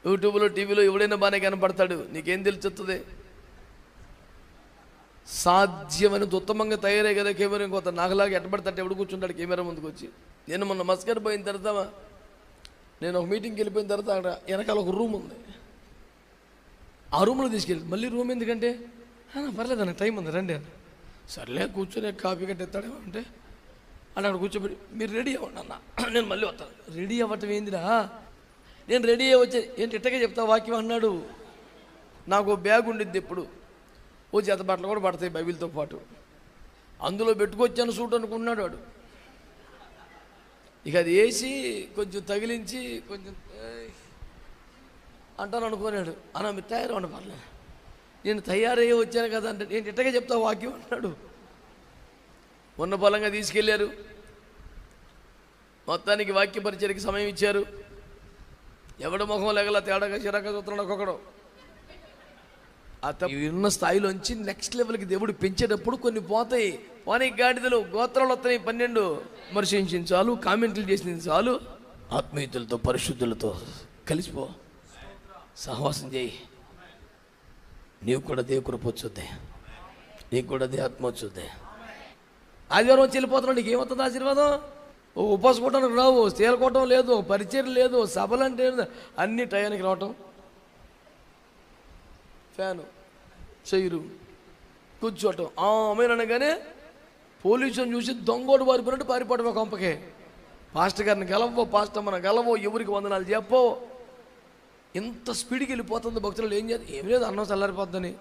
యూట్యూబ్లో టీవీలో ఎవడైనా బాగానే కనపడతాడు, నీకేం తెలుస్తుంది? సాధ్యమైనంత ఉత్తమంగా తయారై కదా కెమెరా. ఇంకొంత నాకులాగా ఎట్టబడతాడు ఎవడు కూర్చుంటాడు కెమెరా ముందుకు వచ్చి. నేను మొన్న మస్కర్ పోయిన తర్వాత, నేను ఒక మీటింగ్కి వెళ్ళిపోయిన తర్వాత అక్కడ వెనకాల ఒక రూమ్ ఉంది. ఆ రూమ్లో తీసుకెళ్ళి, మళ్ళీ రూమ్ ఎందుకంటే పర్లేదు అన్న టైం ఉంది రండి అన్న. సర్లే కూర్చొని కాఫీ గట్ట ఎత్తాడేమో అంటే అని అక్కడ కూర్చోబెట్టి, మీరు రెడీ అవ్వండి అన్న, నేను మళ్ళీ వస్తాను. రెడీ అవ్వటం ఏందిరా? నేను రెడీ అయ్యి వచ్చే, ఏంటి ఇట్టగే చెప్తా వాక్యం అన్నాడు. నాకు బ్యాగ్ ఉండిద్ది ఎప్పుడు, ఓ చేత బట్టలు కూడా పడతాయి బైబిల్తో పాటు, అందులో పెట్టుకొచ్చాను సూట్ అనుకున్నాడు వాడు. ఇక అది వేసి కొంచెం తగిలించి కొంచెం అంటాను అనుకున్నాడు. అన్న మీరు తయారవ్వండి పర్లేదు, నేను తయారయ్యే వచ్చాను కదా అంటే, ఏంటి ఇట్టగే చెప్తా వాక్యం అన్నాడు. ఉన్న పొలంగా తీసుకెళ్ళారు, మొత్తానికి వాక్య పరిచయకి సమయం ఇచ్చారు. ఎవడ ముఖం లేగల తేడాగా చిరాక చూస్తున్నాడు ఒక్కొక్కడు. ఉన్న స్థాయిలోంచి నెక్స్ట్ లెవెల్కి దేవుడు పెంచేటప్పుడు కొన్ని పోతాయి. పోనీ గాడిదలు గోత్రాలు వస్తాయి 12, విమర్శించింది చాలు, కామెంట్లు చేసింది చాలు, ఆత్మీయులతో పరిశుద్ధులతో కలిసిపో, సహవాసం చేయి, నీవు కూడా దేవు కృప వచ్చుద్ది, నీకు కూడా దే ఆత్మ వచ్చుద్ది. ఆదివారం వచ్చి వెళ్ళిపోతున్నాడు, నీకు ఏమవుతుంది ఆశీర్వాదం? ఉపవాసకోవటానికి రావు, తేలుకోవటం లేదు, పరిచయం లేదు, సభలు అంటే అన్ని టయానికి రావటం, ఫ్యాను చెయ్యరు, కూర్చోవటం అనగానే పోలీసుని చూసి దొంగోడు పారిపోయినట్టు పారిపోవటం ఒక కొంపకే. పాస్టర్ గారిని గెలవో, పాస్టర్ మన గెలవో, ఎవరికి వందనాలు చెప్పో. ఎంత స్పీడ్కి వెళ్ళిపోతుంది భక్తులు. ఏం చేయాలి? ఏం లేదు, అన్నం చల్లారిపోద్దని.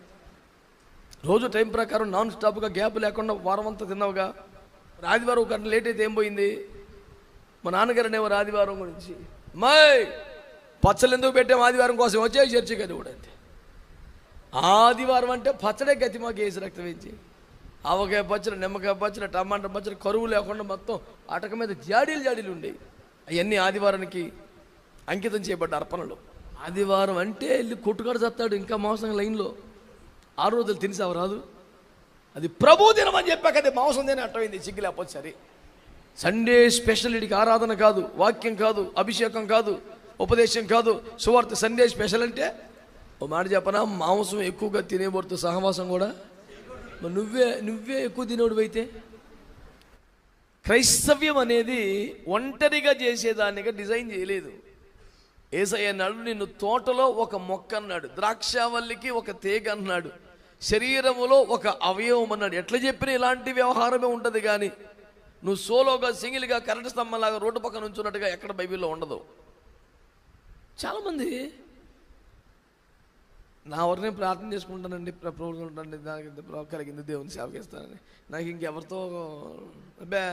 రోజు టైం ప్రకారం నాన్ స్టాప్గా గ్యాప్ లేకుండా వారం అంతా తిన్నావుగా. ఆదివారం ఒక గంట లేట్ అయితే ఏం పోయింది? మా నాన్నగారు అనేవారు ఆదివారం గురించి, పచ్చలు ఎందుకు పెట్టాము ఆదివారం కోసం, వచ్చే చర్చి కదా కూడా అంతే. ఆదివారం అంటే పచ్చడే గతి మాకు వేసి రక్తం వేయించి, ఆవకాయ పచ్చడి, నిమ్మకాయ పచ్చడి, టమాటా పచ్చడి, కరువు లేకుండా మొత్తం అటక మీద జాడీలు ఉండేవి. అవన్నీ ఆదివారానికి అంకితం చేయబడ్డ అర్పణలు. ఆదివారం అంటే వెళ్ళి కొట్టుకాడు చస్తాడు ఇంకా మాంసం లైన్లో. 6 రోజులు తినేసావు రాదు, అది ప్రభు దినం అని చెప్పాక అది మాంసం తినే అట్టమైంది. సిగ్గు లేకపోతే సరే. సండే స్పెషల్, ఇడికి ఆరాధన కాదు, వాక్యం కాదు, అభిషేకం కాదు, ఉపదేశం కాదు, సువార్త. సండే స్పెషల్ అంటే ఓ మాట చెప్పనా, మాంసం ఎక్కువగా తినేబడుతూ సహవాసం కూడా. నువ్వే ఎక్కువ తినేవాడు అయితే. క్రైస్తవ్యం అనేది ఒంటరిగా చేసేదానిగా డిజైన్ చేయలేదు. యేసయ్య అన్నాడు, నిన్ను తోటలో ఒక మొక్క అన్నాడు, ద్రాక్షావల్లికి ఒక తీగ అన్నాడు, శరీరములో ఒక అవయవం అన్నాడు. ఎట్లా చెప్పినా ఇలాంటి వ్యవహారమే ఉంటుంది, కానీ నువ్వు సోలోగా సింగిల్గా కరెంటు స్తంభంలాగా రోడ్డు పక్కన ఉంచున్నట్టుగా ఎక్కడ బైబిల్లో ఉండదు. చాలామంది నా ఎవరినే ప్రార్థన చేసుకుంటానండి, ప్రభుత్వం ఉంటానండి, దానికి కలిగింది దేవుని సేవ చేస్తానని, నాకు ఇంకెవరితో అబ్బే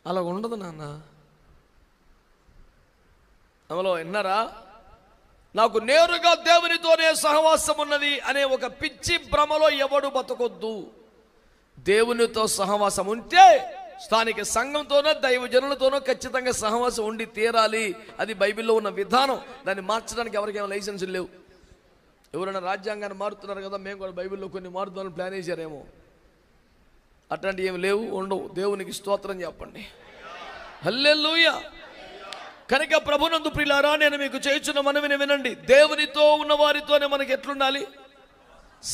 అలా ఉండదు నాన్న. అమలో విన్నారా? నాకు నేరుగా దేవునితోనే సహవాసం ఉన్నది అనే ఒక పిచ్చి భ్రమలో ఎవడు బతకొద్దు. దేవునితో సహవాసం ఉంటే స్థానిక సంఘంతోనో దైవజనులతోనో ఖచ్చితంగా సహవాసం ఉండి తీరాలి. అది బైబిల్లో ఉన్న విధానం. దాన్ని మార్చడానికి ఎవరికైనా లైసెన్సులు లేవు. ఎవరైనా రాజ్యాంగాన్ని మారుతున్నారు కదా, మేము కూడా బైబిల్లో కొన్ని మారుదామని ప్లాన్ చేశారేమో. అట్లాంటివి ఏమి లేవు, ఉండవు. దేవునికి స్తోత్రం చెప్పండి. హల్లెలూయా. కనుక ప్రభునందు ప్రియులారా, నేను మీకు చేయుచున్న మనవిని వినండి. దేవునితో ఉన్న వారితోనే మనకి ఎట్లుండాలి?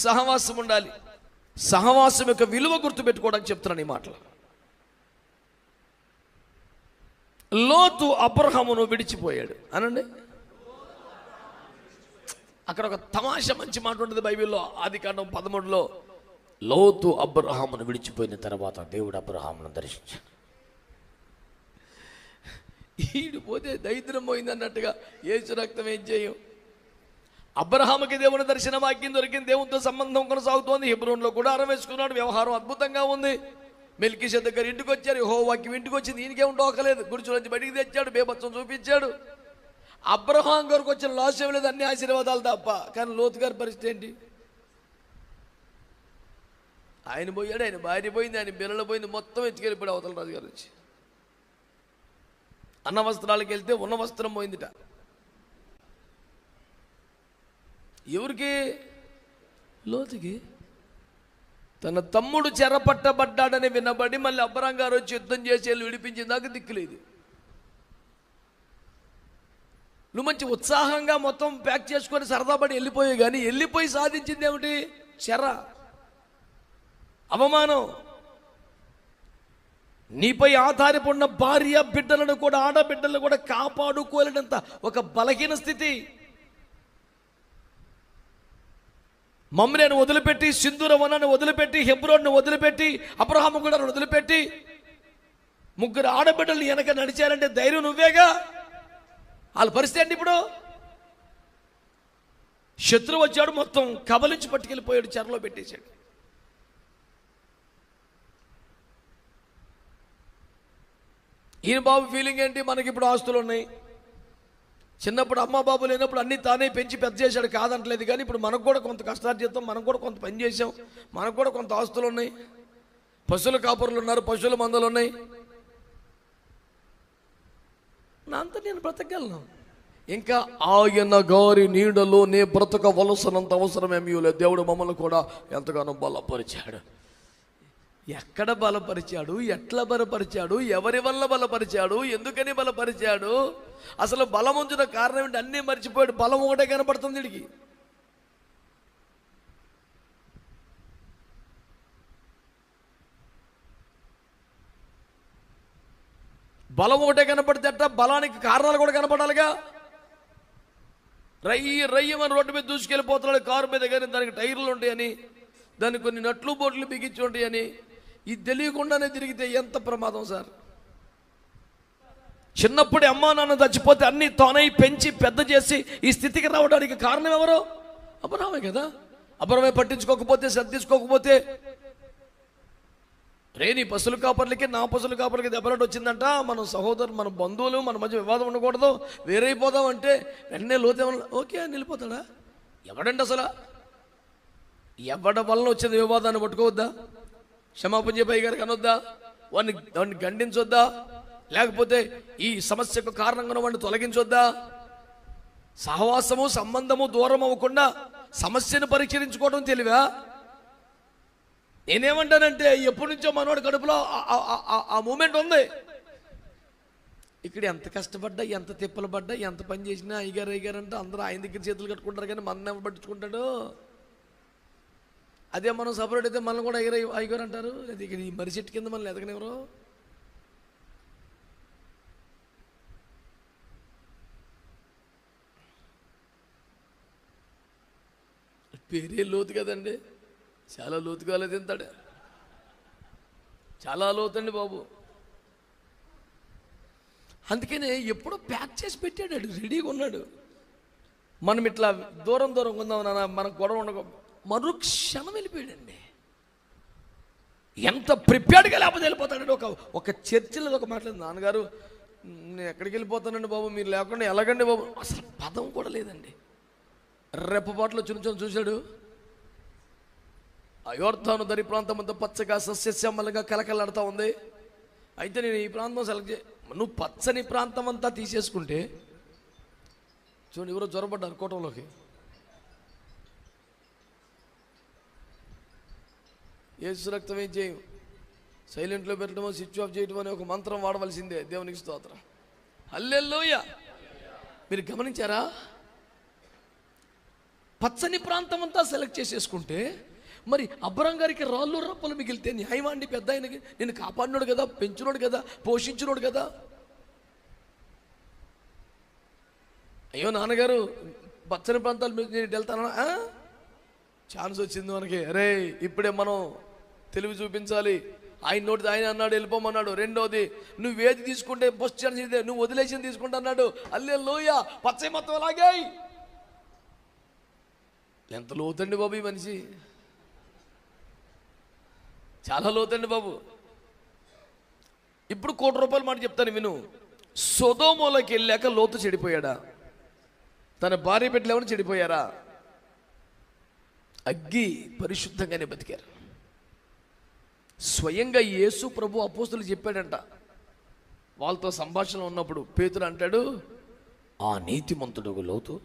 సహవాసం ఉండాలి. సహవాసం యొక్క విలువ గుర్తుపెట్టుకోవడానికి చెప్తున్నాను ఈ మాటలు. లోతు అబ్రహామును విడిచిపోయాడు అనండి. అక్కడ ఒక తమాషా మంచి మాట ఉంటుంది బైబిల్లో. ఆదికాండం 13లో లోతు అబ్రహామును విడిచిపోయిన తర్వాత దేవుడు అబ్రహామును దర్శించాడు. ఈడు పోతే దరిద్రం పోయింది అన్నట్టుగా యేసు రక్తం ఏం చేయం. అబ్రహాముకి దేవుని దర్శన వాక్యం దొరికింది, దేవునితో సంబంధం కొనసాగుతోంది. హెబ్రోన్లో కూడా అరవేసుకున్నాడు. వ్యవహారం అద్భుతంగా ఉంది. మెల్కీసెదెకు గారు ఇంటికి వచ్చారు, యెహోవా వాక్యం ఇంటికి వచ్చింది. ఈయనకే ఉండవక్కలేదు, గుడిచి నుంచి బయటికి తెచ్చాడు, బేభత్సం చూపించాడు. అబ్రహాం గారికి వచ్చిన లాస్ ఏం లేదు, అన్ని ఆశీర్వాదాలు తప్ప. కానీ లోతు గారి పరిస్థితి ఏంటి? ఆయన పోయాడు, ఆయన భార్య పోయింది, ఆయన పిల్లలు పోయింది, మొత్తం ఎత్తుకెళ్ళిపోయాడు అవతల రాజు గారు వచ్చి. అన్న వస్త్రాలకు వెళ్తే ఉన్న వస్త్రం పోయిందిట. ఎవరికి? లోతుకి. తన తమ్ముడు చెరపట్టబడ్డాడని వినబడి మళ్ళీ అబ్రహాం గారు వచ్చి యుద్ధం చేసి వెళ్ళి విడిపించిందాక దిక్కులేదు. నువ్వు మంచి ఉత్సాహంగా మొత్తం ప్యాక్ చేసుకొని సరదాపడి వెళ్ళిపోయావు, కానీ వెళ్ళిపోయి సాధించింది ఏమిటి? చెర, అవమానం. నీపై ఆధారపడిన భార్య బిడ్డలను కూడా, ఆడబిడ్డలను కూడా కాపాడుకోలేనంత ఒక బలహీన స్థితి. మమ్రేను వదిలిపెట్టి, సింధూర వనాన్ని వదిలిపెట్టి, హెబ్రోన్ను వదిలిపెట్టి, అబ్రహాము కూడా వదిలిపెట్టి 3 ఆడబిడ్డలు వెనక నడిచారంటే ధైర్యం నువ్వేగా. వాళ్ళ పరిస్థితి ఏంటి ఇప్పుడు? శత్రువు వచ్చాడు, మొత్తం కబలించి పట్టుకెళ్ళిపోయాడు, చెరలో పెట్టేశాడు. ఈయన బాబు ఫీలింగ్ ఏంటి? మనకి ఇప్పుడు ఆస్తులు ఉన్నాయి. చిన్నప్పుడు అమ్మ బాబు లేనప్పుడు అన్నీ తానే పెంచి పెద్ద చేశాడు, కాదంటలేదు. కానీ ఇప్పుడు మనకు కూడా కొంత కష్టార్జితం, మనకు కూడా కొంత పని చేసాం, మనకు కూడా కొంత ఆస్తులు ఉన్నాయి, పశువుల కాపురులు ఉన్నారు, పశువుల మందలు ఉన్నాయి. నా అంతా నేను బ్రతకగలను. ఇంకా ఆయన గారి నీడలో నే బ్రతకవలసినంత అవసరం ఏమీ లేదు. దేవుడు మమ్మల్ని కూడా ఎంతగానో బలపరిచాడు. ఎక్కడ బలపరిచాడు? ఎట్లా బలపరిచాడు? ఎవరి వల్ల బలపరిచాడు? ఎందుకని బలపరిచాడు? అసలు బలం ఉంచిన కారణం ఏంటి? అన్నీ మర్చిపోయాడు. బలం ఒకటే కనపడుతుంది వీడికి. బలం ఒకటే కనపడితే అట్ట, బలానికి కారణాలు కూడా కనపడాలిగా. రయ్యమని రోడ్డు మీద దూసుకెళ్ళిపోతున్నాడు కారు మీద, కానీ దానికి టైర్లు ఉంటాయని, దానికి కొన్ని నట్లు బోట్లు బిగించి ఉంటాయని, ఇది తెలియకుండానే తిరిగితే ఎంత ప్రమాదం సార్. చిన్నప్పుడే అమ్మా నాన్న చచ్చిపోతే అన్ని తానై పెంచి పెద్ద చేసి ఈ స్థితికి రావడానికి కారణం ఎవరు? అబ్రహామే కదా. అబ్రహామే పట్టించుకోకపోతే, శ్రద్ధ తీసుకోకపోతే, నీ పశువుల కాపర్లకి నా పశువుల కాపర్లకి దెబ్బలాట వచ్చిందంట, మన సహోదరు మన బంధువులు మన మధ్య వివాదం ఉండకూడదు, వేరైపోదాం అంటే వెంటనే లోతేమన్నా ఓకే అని వెళ్ళిపోతాడా? ఎవడండి అసలు? ఎవడ వలన వచ్చింది వివాదాన్ని పట్టుకోవద్దా? క్షమాపణ చెప్పి గారికి అనొద్దా? వాడిని గండించొద్దా? లేకపోతే ఈ సమస్యకు కారణంగా వాడిని తొలగించొద్దా? సహవాసము సంబంధము దూరం అవ్వకుండా సమస్యను పరిష్కరించుకోవడం తెలివా? నేనేమంటానంటే ఎప్పటి నుంచో మనోడు కడుపులో ఆ మూమెంట్ ఉంది. ఇక్కడ ఎంత కష్టపడ్డా, ఎంత తిప్పలు పడ్డా, ఎంత పని చేసినా అయ్యగారు అంటే అందరూ ఆయన దగ్గర చేతులు కట్టుకుంటారు, కానీ మన ఎవరు పట్టించుకుంటాడు? అదే మనం సపరేట్ అయితే మనం కూడా అయ్యగారు అంటారు. అది ఇక్కడ ఈ మరి చెట్టు కింద మనల్ని ఎదగనివ్వరు. పేరే లోతు కదండి, చాలా లోతుగా తింటాడు, చాలా లోతండి బాబు. అందుకనే ఎప్పుడో ప్యాక్ చేసి పెట్టాడు, రెడీగా ఉన్నాడు. మనం ఇట్లా దూరం ఉందాం నాన్న, మనకు గొడవ ఉండక మరుక్షణం వెళ్ళిపోయాడండి. ఎంత ప్రిపేర్డ్గా లేకపోతే వెళ్ళిపోతాడండి. ఒక చర్చిలో ఒక మాట్లాడింది, నాన్నగారు నేను ఎక్కడికి వెళ్ళిపోతానండి బాబు, మీరు లేకుండా ఎలాగండి బాబు, అసలు పదం కూడా లేదండి. రెప్పపాట్లో చూశాడు. యోర్దాను దరి ప్రాంతం అంతా పచ్చగా సస్యశ్యామలంగా కలకలాడుతూ ఉంది. అయితే నేను ఈ ప్రాంతం సెలెక్ట్ నువ్వు పచ్చని ప్రాంతం అంతా తీసేసుకుంటే, చూడండి ఎవరో జ్వరపడ్డారు కూటంలోకి. యేసు రక్తం ఏం చేయం, సైలెంట్లో పెట్టడమో స్విచ్ ఆఫ్ చేయడం అనే ఒక మంత్రం వాడవలసిందే. దేవునికి స్తోత్రం, హల్లెలూయా. మీరు గమనించారా? పచ్చని ప్రాంతం అంతా సెలెక్ట్ చేసేసుకుంటే, మరి అబ్రహాం గారికి రాళ్ళు రప్పలు మిగిలితే న్యాయవాండి పెద్ద ఆయనకి, నేను కాపాడినోడు కదా, పెంచినోడు కదా, పోషించినోడు కదా. అయ్యో నాన్నగారు పచ్చని ప్రాంతాలు నేను వెళ్తానా? ఛాన్స్ వచ్చింది మనకి. అరే ఇప్పుడే మనం తెలివి చూపించాలి. ఆయన నోటి ఆయన అన్నాడు వెళ్ళిపోమన్నాడు. రెండోది, నువ్వేది తీసుకుంటే ఫస్ట్ ఛాన్స్ ఇదే, నువ్వు వదిలేసింది తీసుకుంటా అన్నాడు. హల్లెలూయా. పచ్చని మొత్తం అలాగాయి. ఎంత లోతండి బాబు ఈ మనిషి, చాలా లోతండి బాబు. ఇప్పుడు ₹1,00,00,000 మాట చెప్తాను విను. సొదొమలోకి వెళ్ళాక లోతు చెడిపోయాడా? తన భార్య బిడ్డలు ఎవరు చెడిపోయారా? అగ్గి పరిశుద్ధంగానే బతికారు. స్వయంగా యేసు ప్రభు అపోస్తులు చెప్పాడంట. వాళ్ళతో సంభాషణ ఉన్నప్పుడు పేతురు అంటాడు, ఆ నీతిమంతుడు లోతు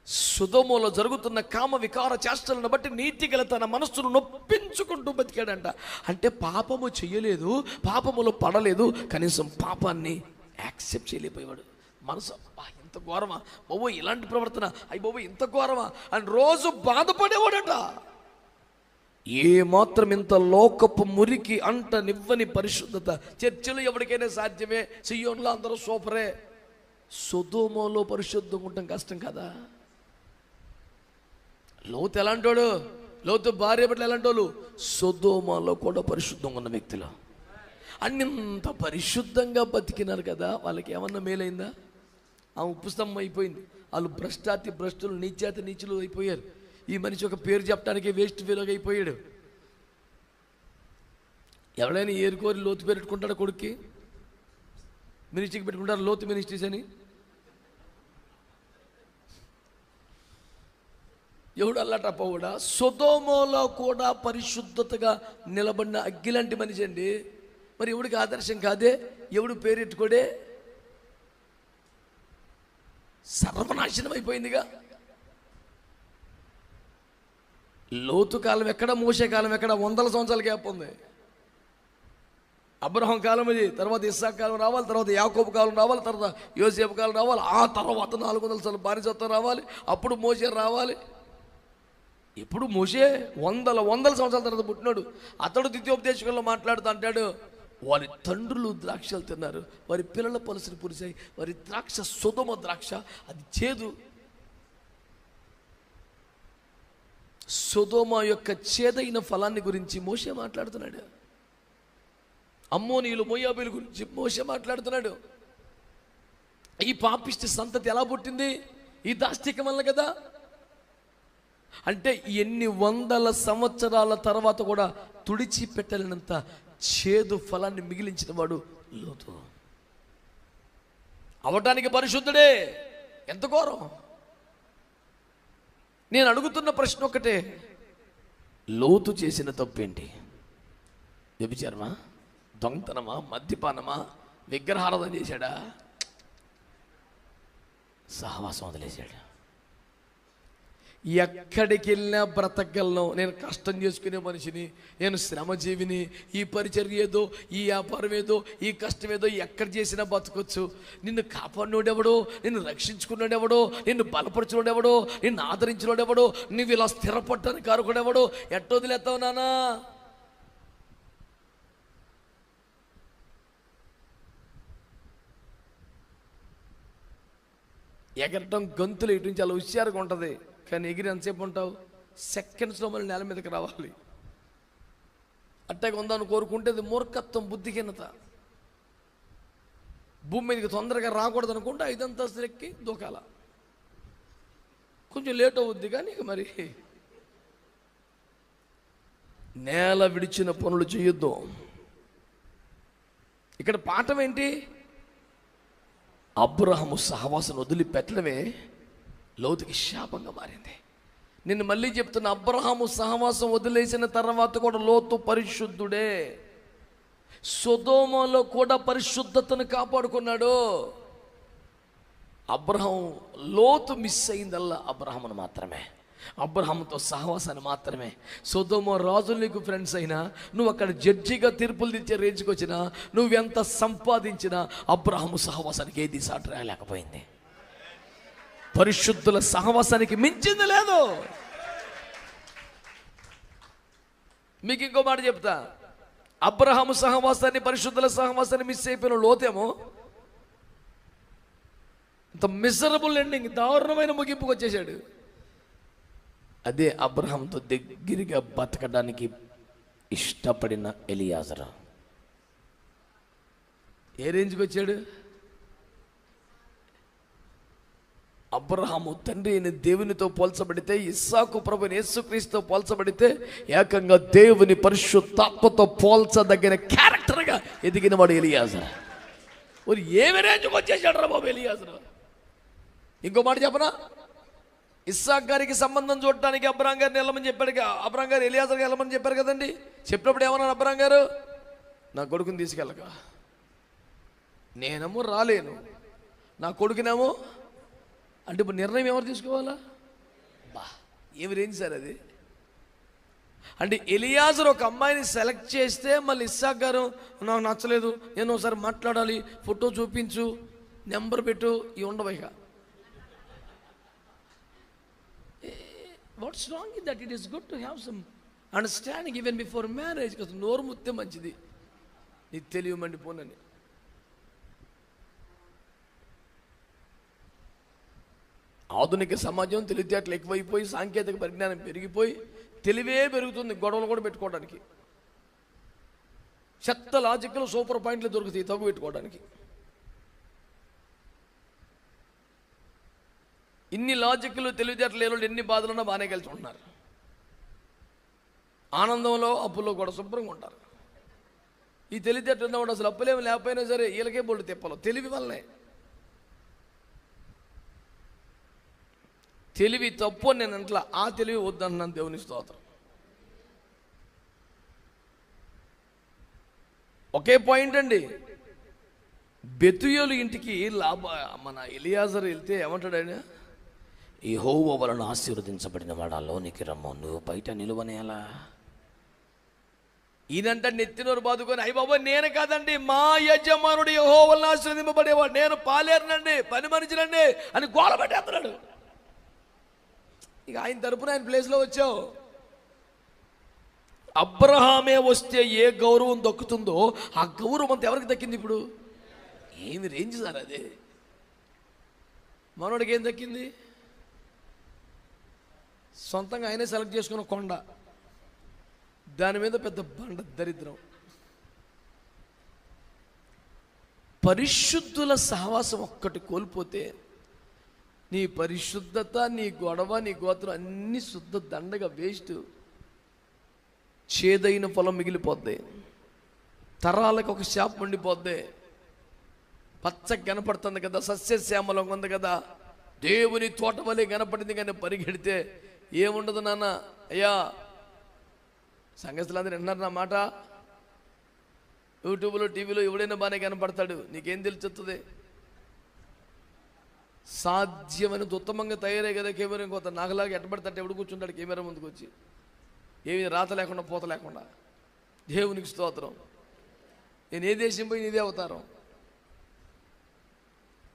సొదొమలో జరుగుతున్న కామ వికార చేష్టలను బట్టి నీతిగల తన మనస్సును నొప్పించుకుంటూ బతికాడంట. అంటే పాపము చెయ్యలేదు, పాపములో పడలేదు, కనీసం పాపాన్ని యాక్సెప్ట్ చేయలేకపోయాడు. మనసు ఇంత ఘోరమా బాబు, ఇలాంటి ప్రవర్తన, అయ్యి బాబు ఇంత ఘోరమా అని రోజు బాధపడేవాడట. ఏ మాత్రం ఇంత లోకపు మురికి అంట నివ్వని పరిశుద్ధత. చర్చలు ఎవరికైనా సాధ్యమే, సియోన్లో అందరూ సూపరే. సొదొమలో పరిశుద్ధంగా ఉండటం కష్టం కదా. లోతు ఎలాంటోడు, లోతు భార్య బిడ్డలు ఎలాంటి వాళ్ళు, సొదొమలో కూడా పరిశుద్ధంగా ఉన్న వ్యక్తులు. అన్నింత పరిశుద్ధంగా బతికినారు కదా, వాళ్ళకి ఏమన్నా మేలైందా? ఆ ఉప్పుస్తంభం అయిపోయింది. వాళ్ళు భ్రష్టాతి భ్రష్టులు, నీచాతి నీచులు అయిపోయారు. ఈ మనిషి ఒక పేరు చెప్పడానికి వేస్ట్ ఫీలోగా అయిపోయాడు. ఎవరైనా ఏరుకోరి లోతు పేరు పెట్టుకుంటాడు, కొడుక్కి మినిస్ట్రీకి పెట్టుకుంటారు లోతు మినిస్ట్రీస్ అని. ఎవడు అల్లటప్ప కూడా సొదొమలో కూడా పరిశుద్ధతగా నిలబడిన అగ్గిలాంటి మనిషి అండి. మరి ఎవడికి ఆదర్శం కాదే, ఎవడు పేరెట్టుకోడే, సర్వనాశనం అయిపోయిందిగా. లోతు కాలం ఎక్కడ, మోషే కాలం ఎక్కడ, 100 సంవత్సరాల గ్యాప్ ఉంది. అబ్రహాం కాలం ఇది, తర్వాత ఇస్సాకు కాలం రావాలి, తర్వాత యాకోబు కాలం రావాలి, తర్వాత యోసేపు కాలం రావాలి, ఆ తర్వాత 400 సంవత్సరాలు బానిసత్వం రావాలి, అప్పుడు మోషే రావాలి. ఇప్పుడు మోషే వందల సంవత్సరాల తర్వాత పుట్టినాడు. అతడు ద్వితీయోపదేశంలో మాట్లాడుతూ అంటాడు, వారి తండ్రులు ద్రాక్షలు తిన్నారు, వారి పిల్లల పలుసులు పురిశాయి, వారి ద్రాక్ష సొదొమ ద్రాక్ష, అది చేదు. సొదొమ యొక్క చేదైన ఫలాన్ని గురించి మోషే మాట్లాడుతున్నాడు. అమ్మోనీయులు మోయాబీల గురించి మోషే మాట్లాడుతున్నాడు. ఈ పాపిష్టి సంతతి ఎలా పుట్టింది? ఈ దాష్టికం వల్ల కదా. అంటే ఎన్ని 100 సంవత్సరాల తర్వాత కూడా తుడిచిపెట్టలేనంత చేదు ఫలాన్ని మిగిలించిన వాడు లోతు. అవటానికి పరిశుద్ధుడే, ఎంత ఘోరం. నేను అడుగుతున్న ప్రశ్న ఒకటే, లోతు చేసిన తప్పేంటి? వ్యభిచారమా, దొంగతనమా, మద్యపానమా, విగ్రహారాధన చేశాడా, సహవాసం వదిలేశాడు? ఎక్కడికి వెళ్ళినా బ్రతకగలను, నేను కష్టం చేసుకునే మనిషిని, నేను శ్రమజీవిని, ఈ పరిచర్య ఏదో, ఈ వ్యాపారం ఏదో, ఈ కష్టం ఏదో ఎక్కడ చేసినా బతకొచ్చు. నిన్ను కాపాడినోడెవడో, నిన్ను రక్షించుకున్నాడెవడో, నిన్ను బలపరచునోడెవడో, నిన్ను ఆదరించినోడెవడో, నువ్వు ఇలా స్థిరపడ్డానికి కారకుడెవడో, ఎట్టొదిలేస్తావు నానా? ఎగరటం గంతులు ఇటు నుంచి అలా హుషారుగా ఉంటుంది, కానీ ఎగిరి ఎంతసేపు ఉంటావు? సెకండ్స్లో మళ్ళీ నేల మీదకి రావాలి. అట్టాగా ఉందని కోరుకుంటే అది మూర్ఖత్వం, బుద్ధిహీనత. భూమి మీదకి తొందరగా రాకూడదు అనుకుంటే 5 అంతస్తులు ఎక్కి దూకాల. కొంచెం లేట్ అవుద్ది, కానీ మరి నేల విడిచిన పనులు చేయొద్దు. ఇక్కడ పాఠం ఏంటి? అబ్రహాము సహవాసం వదిలిపెట్టడమే లోతుకి శాపంగా మారింది. నేను మళ్ళీ చెప్తున్నా, అబ్రహాము సహవాసం వదిలేసిన తర్వాత కూడా లోతు పరిశుద్ధుడే. సొదొమలో కూడా పరిశుద్ధతను కాపాడుకున్నాడు. అబ్రహాం, లోతు మిస్ అయిందల్లా అబ్రహామును మాత్రమే, అబ్రహాముతో సహవాసాన్ని మాత్రమే. సొదొమ రాజులు నీకు ఫ్రెండ్స్ అయినా, నువ్వు అక్కడ జడ్జిగా తీర్పులు తెచ్చే రేంజ్కి వచ్చినా, నువ్వెంత సంపాదించినా అబ్రహాము సహవాసానికి ఏది సాటి రాలేకపోయింది. పరిశుద్ధుల సహవాసానికి మించింది లేదు. మీకు ఇంకో మాట చెప్తా, అబ్రహాము సహవాసాన్ని, పరిశుద్ధుల సహవాసాన్ని మిస్ అయిపోయిన లోతేమో ఇంత మిజరబుల్ ఎండింగ్, దారుణమైన ముగింపుకు వచ్చేసాడు. అదే అబ్రహాంతో దగ్గరగా బతకడానికి ఇష్టపడిన ఎలియాజరు ఏ రేంజ్కి వచ్చాడు? అబ్రహాము తండ్రి అయిన దేవునితో పోల్చబడితే, ఇస్సాకు ప్రభుని యేసుక్రీస్తుతో పోల్చబడితే, ఏకంగా దేవుని పరిశుద్ధాత్మతో పోల్చదగిన క్యారెక్టర్గా ఎదిగిన వాడు ఎలియాజరు. మరి ఏమి రేంజ్కి వచ్చేసాడు రా బాబు ఎలియాజరు. ఇంకో మాట చెప్పనా, ఇస్సాక్ గారికి సంబంధం చూడటానికి అబ్రహాం గారిని వెళ్ళమని చెప్పాడు. అబ్రహాం గారు ఎలియాజర్కి వెళ్ళమని చెప్పారు కదండి. చెప్పినప్పుడు ఏమన్నాను అబ్రహాం గారు? నా కొడుకుని తీసుకెళ్ళక, నేనేమో రాలేను, నా కొడుకునేమో అంటే ఇప్పుడు నిర్ణయం ఎవరు తీసుకోవాలా? బా, ఏమి రేంజ్ సార్ అది. అంటే ఎలియాజర్ ఒక అమ్మాయిని సెలెక్ట్ చేస్తే మళ్ళీ ఇస్సాక్ గారు నాకు నచ్చలేదు, నేను ఒకసారి మాట్లాడాలి, ఫోటో చూపించు, నెంబర్ పెట్టు, ఇవి ఉండవు ఇక. What's wrong in that? It is good to have some understanding even before marriage. కదా నోరు ముత్తే మంచిది, నీకు తెలియమండిపోనని. ఆధునిక సమాజం తెలివితేటలు ఎక్కువైపోయి, సాంకేతిక పరిజ్ఞానం పెరిగిపోయి, తెలివే పెరుగుతుంది గొడవలు కూడా పెట్టుకోవడానికి. చెత్త లాజిక్లు, సూపర్ పాయింట్లు దొరుకుతాయి తగ్గు పెట్టుకోవడానికి. ఇన్ని లాజిక్లు, తెలివితేటలు లేని వాళ్ళు ఎన్ని బాధలున్నా బాగానే కలిసి ఉంటున్నారు. ఆనందంలో అప్పుల్లో కూడా శుభ్రంగా ఉంటారు. ఈ తెలివితేటలు ఉన్నవాడు అసలు అప్పులేమి లేకపోయినా సరే వీళ్ళకే బోల్డ్ తిప్పలు. తెలివి వల్లనే. తెలివి తప్పు అని నేను అంట్లా, ఆ తెలివి వద్దన్నాను. దేవుని స్తోత్రం. ఒకే పాయింట్ అండి. బెతుయేలు ఇంటికి మన ఎలియాజరు వెళ్తే ఏమంటాడు ఆయన? యెహోవా వలన ఆశీర్వదించబడిన వాడా లోనికి రమ్ము, నువ్వు బయట నిలువనేలా. ఈయనంట నెత్తినోరు బాదుకొని, అయ్య బాబా నేను కాదండి, మా యజమానుడు యెహోవా వలన ఆశీర్వదింపబడేవాడు, నేను పాలేరునండి, పని మనిషినండి అని గోల పెట్టేస్తున్నాడు. ఇక ఆయన తరపున ఆయన ప్లేస్లో వచ్చావు. అబ్రహామే వస్తే ఏ గౌరవం దక్కుతుందో ఆ గౌరవం అంతా ఎవరికి దక్కింది ఇప్పుడు? ఏమి రేంజ్ సార్ అదే. మనోడికి ఏం దక్కింది? సొంతంగా ఆయనే సెలెక్ట్ చేసుకున్న కొండ, దాని మీద పెద్ద బండ దరిద్రం. పరిశుద్ధుల సహవాసం ఒక్కటి కోల్పోతే నీ పరిశుద్ధత, నీ గొడవ, నీ గోత్రం అన్ని శుద్ధ దండగా వేస్ట్. చేదైన ఫలం మిగిలిపోద్ది, తరాలకు ఒక శాపం ఉండిపోద్ది. పచ్చగా కనపడుతుంది కదా, సస్యశ్యామలంగా ఉంది కదా, దేవుని తోట వలె కనపడింది. కానీ పరిగెడితే ఏముండదు నాన్న. అయ్యా సంగతులందరూ విన్నారు నా మాట. యూట్యూబ్లో, టీవీలో ఎవడైనా బాగానే కనపడతాడు, నీకేం తెలుస్తుంది? సాధ్యమని ఉత్తమంగా తయారై కదా కెమెరా. ఇంకొత నాగలాగా ఎట్టబడతాడు, ఎవడు కూర్చుంటాడు కెమెరా ముందుకు వచ్చి, ఏమి రాత లేకుండా పోత లేకుండా. దేవునికి స్తోత్రం. నేను ఏ దేశం పోయి ఇదే అవతారం.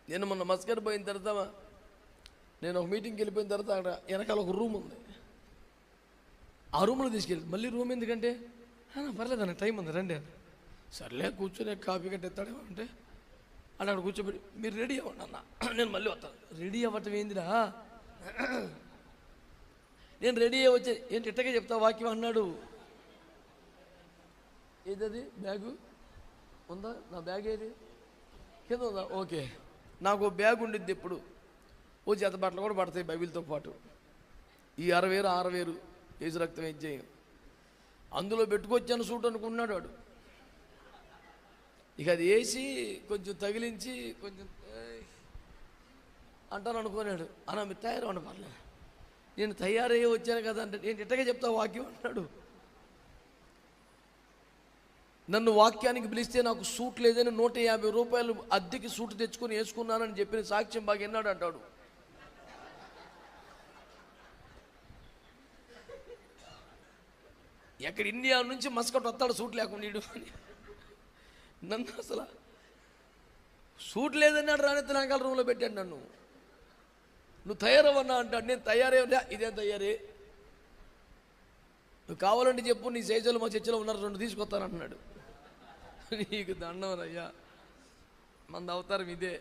నేను మొన్న మస్కర్ పోయిన తర్వాత, నేను ఒక మీటింగ్కి వెళ్ళిపోయిన తర్వాత అక్కడ వెనకాల ఒక రూమ్ ఉంది. ఆ రూమ్లో తీసుకెళ్ళి, మళ్ళీ రూమ్ ఎందుకంటే పర్లేదన్న టైం ఉంది రండి అని. సర్లే కూర్చొని కాఫీ గట్ట ఎత్తాడేమో అంటే అని అక్కడ కూర్చోబెట్టి, మీరు రెడీ అవ్వండి అన్న, నేను మళ్ళీ వస్తాను. రెడీ అవ్వటం ఏందిరా? నేను రెడీ అయ్యి వచ్చే, ఏంటి ఇట్టగా చెప్తా వాక్యం అన్నాడు. ఏదది బ్యాగు ఉందా? నా బ్యాగ్ ఏది? కింద ఉందా? ఓకే. నాకు బ్యాగ్ ఉండిద్ది ఎప్పుడు, ఓ చేత బట్టలు కూడా పడతాయి బైబిల్తో పాటు. ఈ 60,000 ఏసు రక్తం ఇచ్చేయం అందులో పెట్టుకొచ్చాను సూట్ అనుకున్నాడు వాడు. ఇక అది వేసి కొంచెం తగిలించి కొంచెం అంటాను అనుకున్నాడు. అన్న మీరు తయారవ్వండి పర్లేదు, నేను తయారయ్యే వచ్చాను కదా అంటే, నేను ఇట్టగా చెప్తా వాక్యం అన్నాడు. నన్ను వాక్యానికి పిలిస్తే నాకు సూట్ లేదని 150 రూపాయలు అద్దెకి సూట్ తెచ్చుకొని వేసుకున్నానని చెప్పిన సాక్ష్యం బాగా విన్నాడు అంటాడు. ఎక్కడ ఇండియా నుంచి మస్కట్ వస్తాడు సూట్ లేకుండా అని. నన్ను అసలు సూట్ లేదన్నాడు, రానెత్తి నాకాల రూమ్లో పెట్టాడు నన్ను. నువ్వు తయారవన్నా అంటాడు. నేను తయారే ఉన్నా, ఇదేం తయారీ? నువ్వు కావాలంటే చెప్పు, నీ సైజులు మా చర్చలో ఉన్నారు, 2 తీసుకొస్తానంటున్నాడు. నీకు దండం అయ్యా, మన అవతారం ఇదే.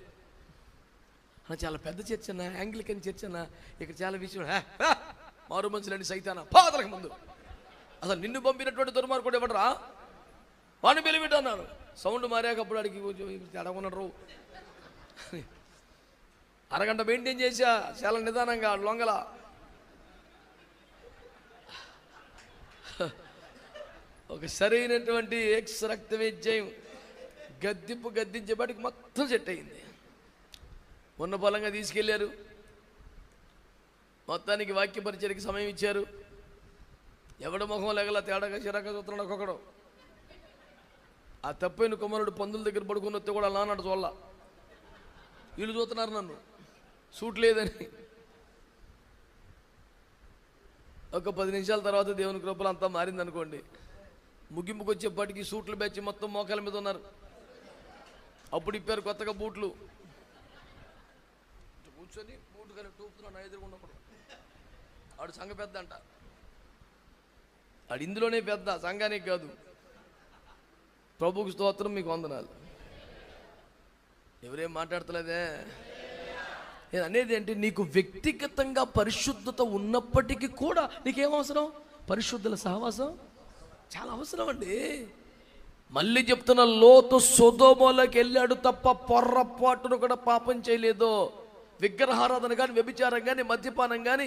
చాలా పెద్ద చర్చ అన్న, యాంగ్లికన్ చర్చ అన్న, ఇక్కడ చాలా విషయం. మారు మనుషులండి సైతానా పాదలకు ముందు, అసలు నిన్ను పంపినటువంటి దుర్మార్గుడు ఎవడరా, వాడిని పిలిపిట్టు అన్నాను. సౌండ్ మారాకప్పుడు అడిగి అడగకున్నాడు. అరగంట మెయింటైన్ చేసా చాలా నిదానంగా లొంగల. ఒక సరైనటువంటి ఎక్స్ రక్తవేద్యం గద్దించేపాటికి మొత్తం సెట్ అయింది. ఉన్న పొలంగా తీసుకెళ్ళారు, మొత్తానికి వాక్య పరిచయకి సమయం ఇచ్చారు. ఎవడ ముఖం లేగల తేడాగా చిరాక చూస్తున్నాడు ఒక్కొక్కడు. ఆ తప్పైన కుమారుడు పందుల దగ్గర పడుకుని వస్తే కూడా అలా అన్నాడు చూడాల. వీళ్ళు చూస్తున్నారు నన్ను సూట్ లేదని. ఒక 10 నిమిషాల తర్వాత దేవుని కృపలు అంతా మారిందనుకోండి. ముగింపుకు వచ్చేప్పటికి సూట్లు బ్యాచ్ మొత్తం మోకాల మీద ఉన్నారు. అప్పుడు ఇప్పారు కొత్తగా బూట్లు. కూర్చొని బూటు కానీ టూపుతున్నాడు, నా ఎదురుకుండా ఒకడు. ఆడు సంఘ పెద్ద అంట, ఆడు ఇందులోనే పెద్ద, సంఘానికి కాదు. ప్రభువుకి స్తోత్రం, మీకు వందనాలు. ఎవరేం మాట్లాడతలేదే. నేను అనేది ఏంటి, నీకు వ్యక్తిగతంగా పరిశుద్ధత ఉన్నప్పటికీ కూడా నీకేం అవసరం? పరిశుద్ధుల సహవాసం చాలా అవసరం అండి. మళ్ళీ చెప్తున్న, లోతు సొదొమలోకి వెళ్ళాడు తప్ప పొర్రపాటును కూడా పాపం చేయలేదు. విగ్రహారాధన కానీ, వ్యభిచారం కానీ, మద్యపానం కానీ,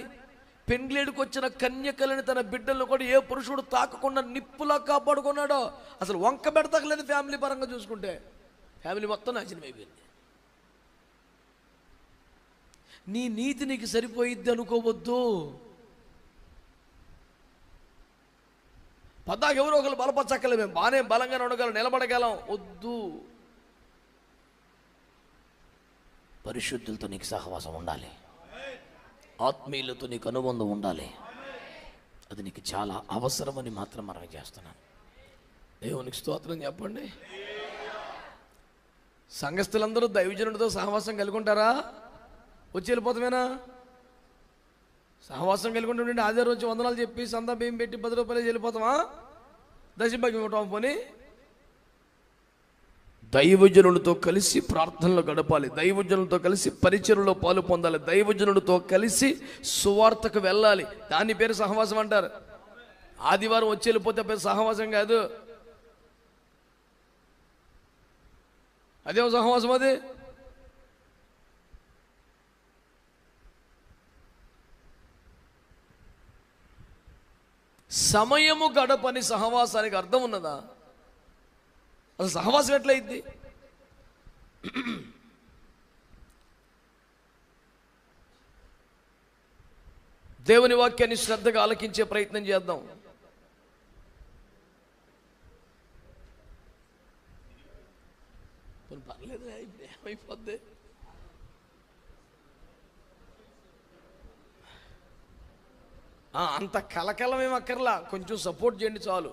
పెండ్లేడుకు వచ్చిన కన్యకలని తన బిడ్డలను కూడా ఏ పురుషుడు తాకకుండా నిప్పులా కాపాడుకున్నాడో. అసలు వంక పెడతలేదు. ఫ్యామిలీ పరంగా చూసుకుంటే ఫ్యామిలీ మొత్తం నాశనం అయిపోయింది. నీ నీతి నీకు సరిపోయిద్ది అనుకోవద్దు. పద్దాక ఎవరో ఒకరు బలపరచక్కలే, మేము బాగానే బలంగా ఉండగలం, నిలబడగలం. వద్దు. పరిశుద్ధులతో నీకు సహవాసం ఉండాలి, ఆత్మీయులతో నీకు అనుబంధం ఉండాలి. అది నీకు చాలా అవసరమని మాత్రం మనం చేస్తున్నాను. దేవునికి స్తోత్రం చెప్పండి. సంఘస్థులందరూ దైవజనుడితో సహవాసం కలిగి ఉంటారా? వచ్చి వెళ్ళిపోతామేనా? సహవాసం కలిగి ఉంటుండే అదే రోజు వందనాలు చెప్పి సందా బియ్యం పెట్టి 10 రూపాయలు వెళ్ళిపోతామా? దశభాగ్యం ఇవ్వటం పోనీ. దైవజనులతో కలిసి ప్రార్థనలో గడపాలి, దైవజనులతో కలిసి పరిచర్యలో పాలు పొందాలి, దైవజనులతో కలిసి సువార్తకు వెళ్ళాలి. దాని పేరు సహవాసం అంటారు. ఆదివారం వచ్చి వెళ్ళిపోతే పేరు సహవాసం కాదు. అదేం సహవాసం అది? సమయము గడపని సహవాసానికి అర్థం ఉన్నదా? అసలు సహవాసం ఎట్లయింది? దేవుని వాక్యాన్ని శ్రద్ధగా ఆలకించే ప్రయత్నం చేద్దాం. పర్లేదు, ఏమైపోద్ది. అంత కలకలం ఏం అక్కర్లా, కొంచెం సపోర్ట్ చేయండి చాలు.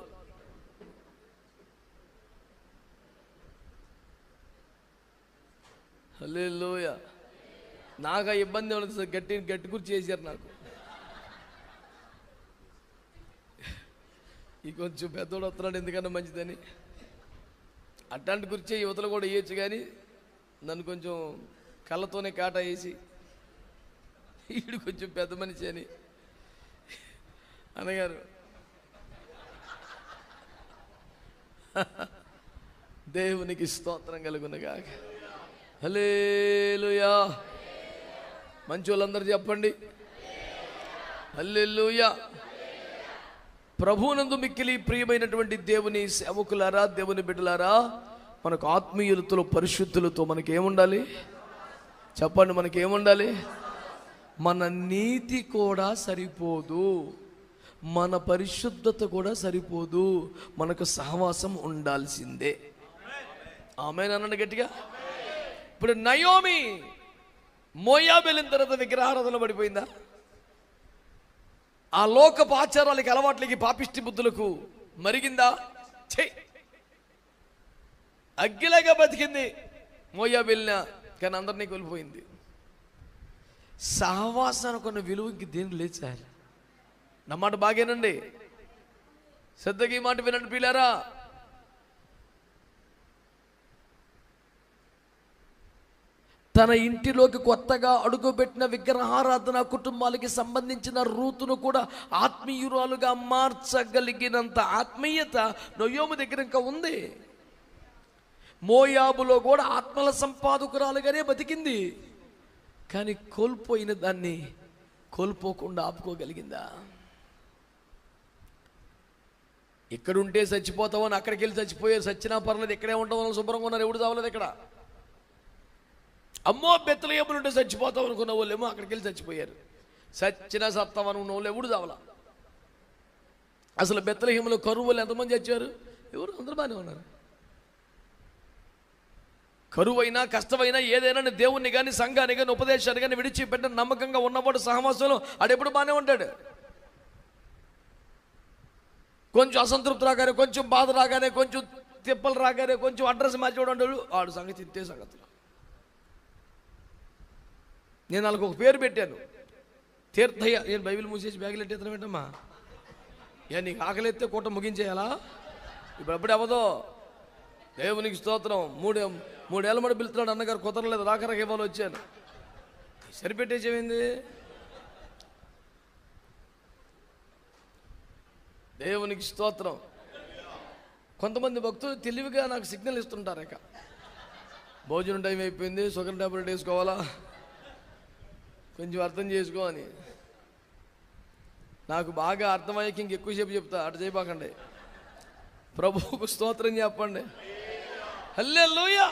హల్లెలూయా. నాకు ఆ ఇబ్బంది ఉండదు సార్, గట్టి గుర్తు చేశారు నాకు. ఈ కొంచెం పెద్దోడు వస్తున్నాడు ఎందుకన్నా మంచిదని. అట్లాంటి గుర్చే యువతలు కూడా వేయచ్చు, కానీ నన్ను కొంచెం కళ్ళతోనే కాటా వేసి ఈడు కొంచెం పెద్ద మనిషి అని అనగారు. దేవునికి స్తోత్రం కలుగునగాక. హల్లెలూయా. మంచి వాళ్ళందరూ చెప్పండి హల్లెలూయా. ప్రభువునందు మిక్కిలి ప్రియమైనటువంటి దేవుని సేవకులారా, దేవుని బిడ్డలారా, మనకు ఆత్మీయులతో పరిశుద్ధులతో మనకి ఏముండాలి చెప్పండి? మనకి ఏముండాలి? మన నీతి కూడా సరిపోదు, మన పరిశుద్ధత కూడా సరిపోదు, మనకు సహవాసం ఉండాల్సిందే. ఆమేన్ అనండి గట్టిగా. ఇప్పుడు నయోమి మోయాబు వెళ్ళిన తర్వాత విగ్రహారాధనలో పడిపోయిందా? ఆ లోకపు ఆచారాలకి, అలవాట్లకి, పాపిష్టి బుద్ధులకు మరిగిందా? అగ్గిలాగా బతికింది మోయాబు వెళ్ళినా, కానీ అందరినీ కోల్పోయింది. సహవాసానికి ఉన్న విలువ ఇంక దేనికి లేదు సార్. నా మాట బాగేనండి, శ్రద్ధగా ఈ మాట వినండి పిల్లారా. తన ఇంటిలోకి కొత్తగా అడుగుపెట్టిన విగ్రహారాధన కుటుంబాలకి సంబంధించిన రూతును కూడా ఆత్మీయురాలుగా మార్చగలిగినంత ఆత్మీయత నయోమి దగ్గర ఇంకా ఉంది. మోయాబులో కూడా ఆత్మల సంపాదకురాలుగానే బతికింది, కానీ కోల్పోయిన దాన్ని కోల్పోకుండా ఆపుకోగలిగిందా? ఇక్కడుంటే చచ్చిపోతావు అని అక్కడికి వెళ్ళి చచ్చిపోయారు. చచ్చినా పర్లేదు, ఇక్కడే ఉంటామని శుభ్రంగా ఉన్నారు, ఎవడు చావలేదు ఇక్కడ. అమ్మో బెత్లెహేములో ఉంటే చచ్చిపోతాం అనుకున్న వాళ్ళేమో అక్కడికి వెళ్ళి చచ్చిపోయారు. చచ్చినా సత్తాం అనుకున్న వాళ్ళు ఎవడు చావలా. అసలు బెత్లెహేములో కరువు వాళ్ళు ఎంతమంది చచ్చారు? ఎవరు? అందరూ బాగానే ఉన్నారు. కరువైనా కష్టమైనా ఏదైనా దేవుణ్ణి కానీ సంఘాన్ని కానీ ఉపదేశాన్ని కానీ విడిచిపెట్టిన నమ్మకంగా ఉన్నవాడు సహవాసంలో ఆడెప్పుడు బాగానే ఉంటాడు. కొంచెం అసంతృప్తి రాగానే, కొంచెం బాధ రాగానే, కొంచెం తిప్పలు రాగానే, కొంచెం అడ్రస్ మార్చేవాడు ఉంటాడు, ఆడు సంగతి ఇంతే సంగతులు. నేను వాళ్ళకి ఒక పేరు పెట్టాను, తీర్థయ్య. నేను బైబిల్ మూసేసి బ్యాగులు ఎట్టేతనం ఏంటమ్మా? నీకు ఆకలి ఎత్తే కూట ముగించేయాలా? ఇప్పుడు అప్పుడే అవ్వదో. దేవునికి స్తోత్రం. మూడేళ్ళ మడి పిలుస్తున్నాడు అన్నగారు, కుదరలేదు, రాకరాక ఇవ్వాలి వచ్చాను. సరిపెట్టేసేమైంది? దేవునికి స్తోత్రం. కొంతమంది భక్తులు తెలివిగా నాకు సిగ్నల్ ఇస్తుంటారు, ఇక భోజనం టైం అయిపోయింది, షుగర్ టాబ్లెట్ వేసుకోవాలా, కొంచెం అర్థం చేసుకో అని. నాకు బాగా అర్థమయ్యాక ఇంకెక్కువసేపు చెప్తా, అటు చేయబాకండి. ప్రభువుకు స్తోత్రం చెప్పండి. హల్లెలూయా.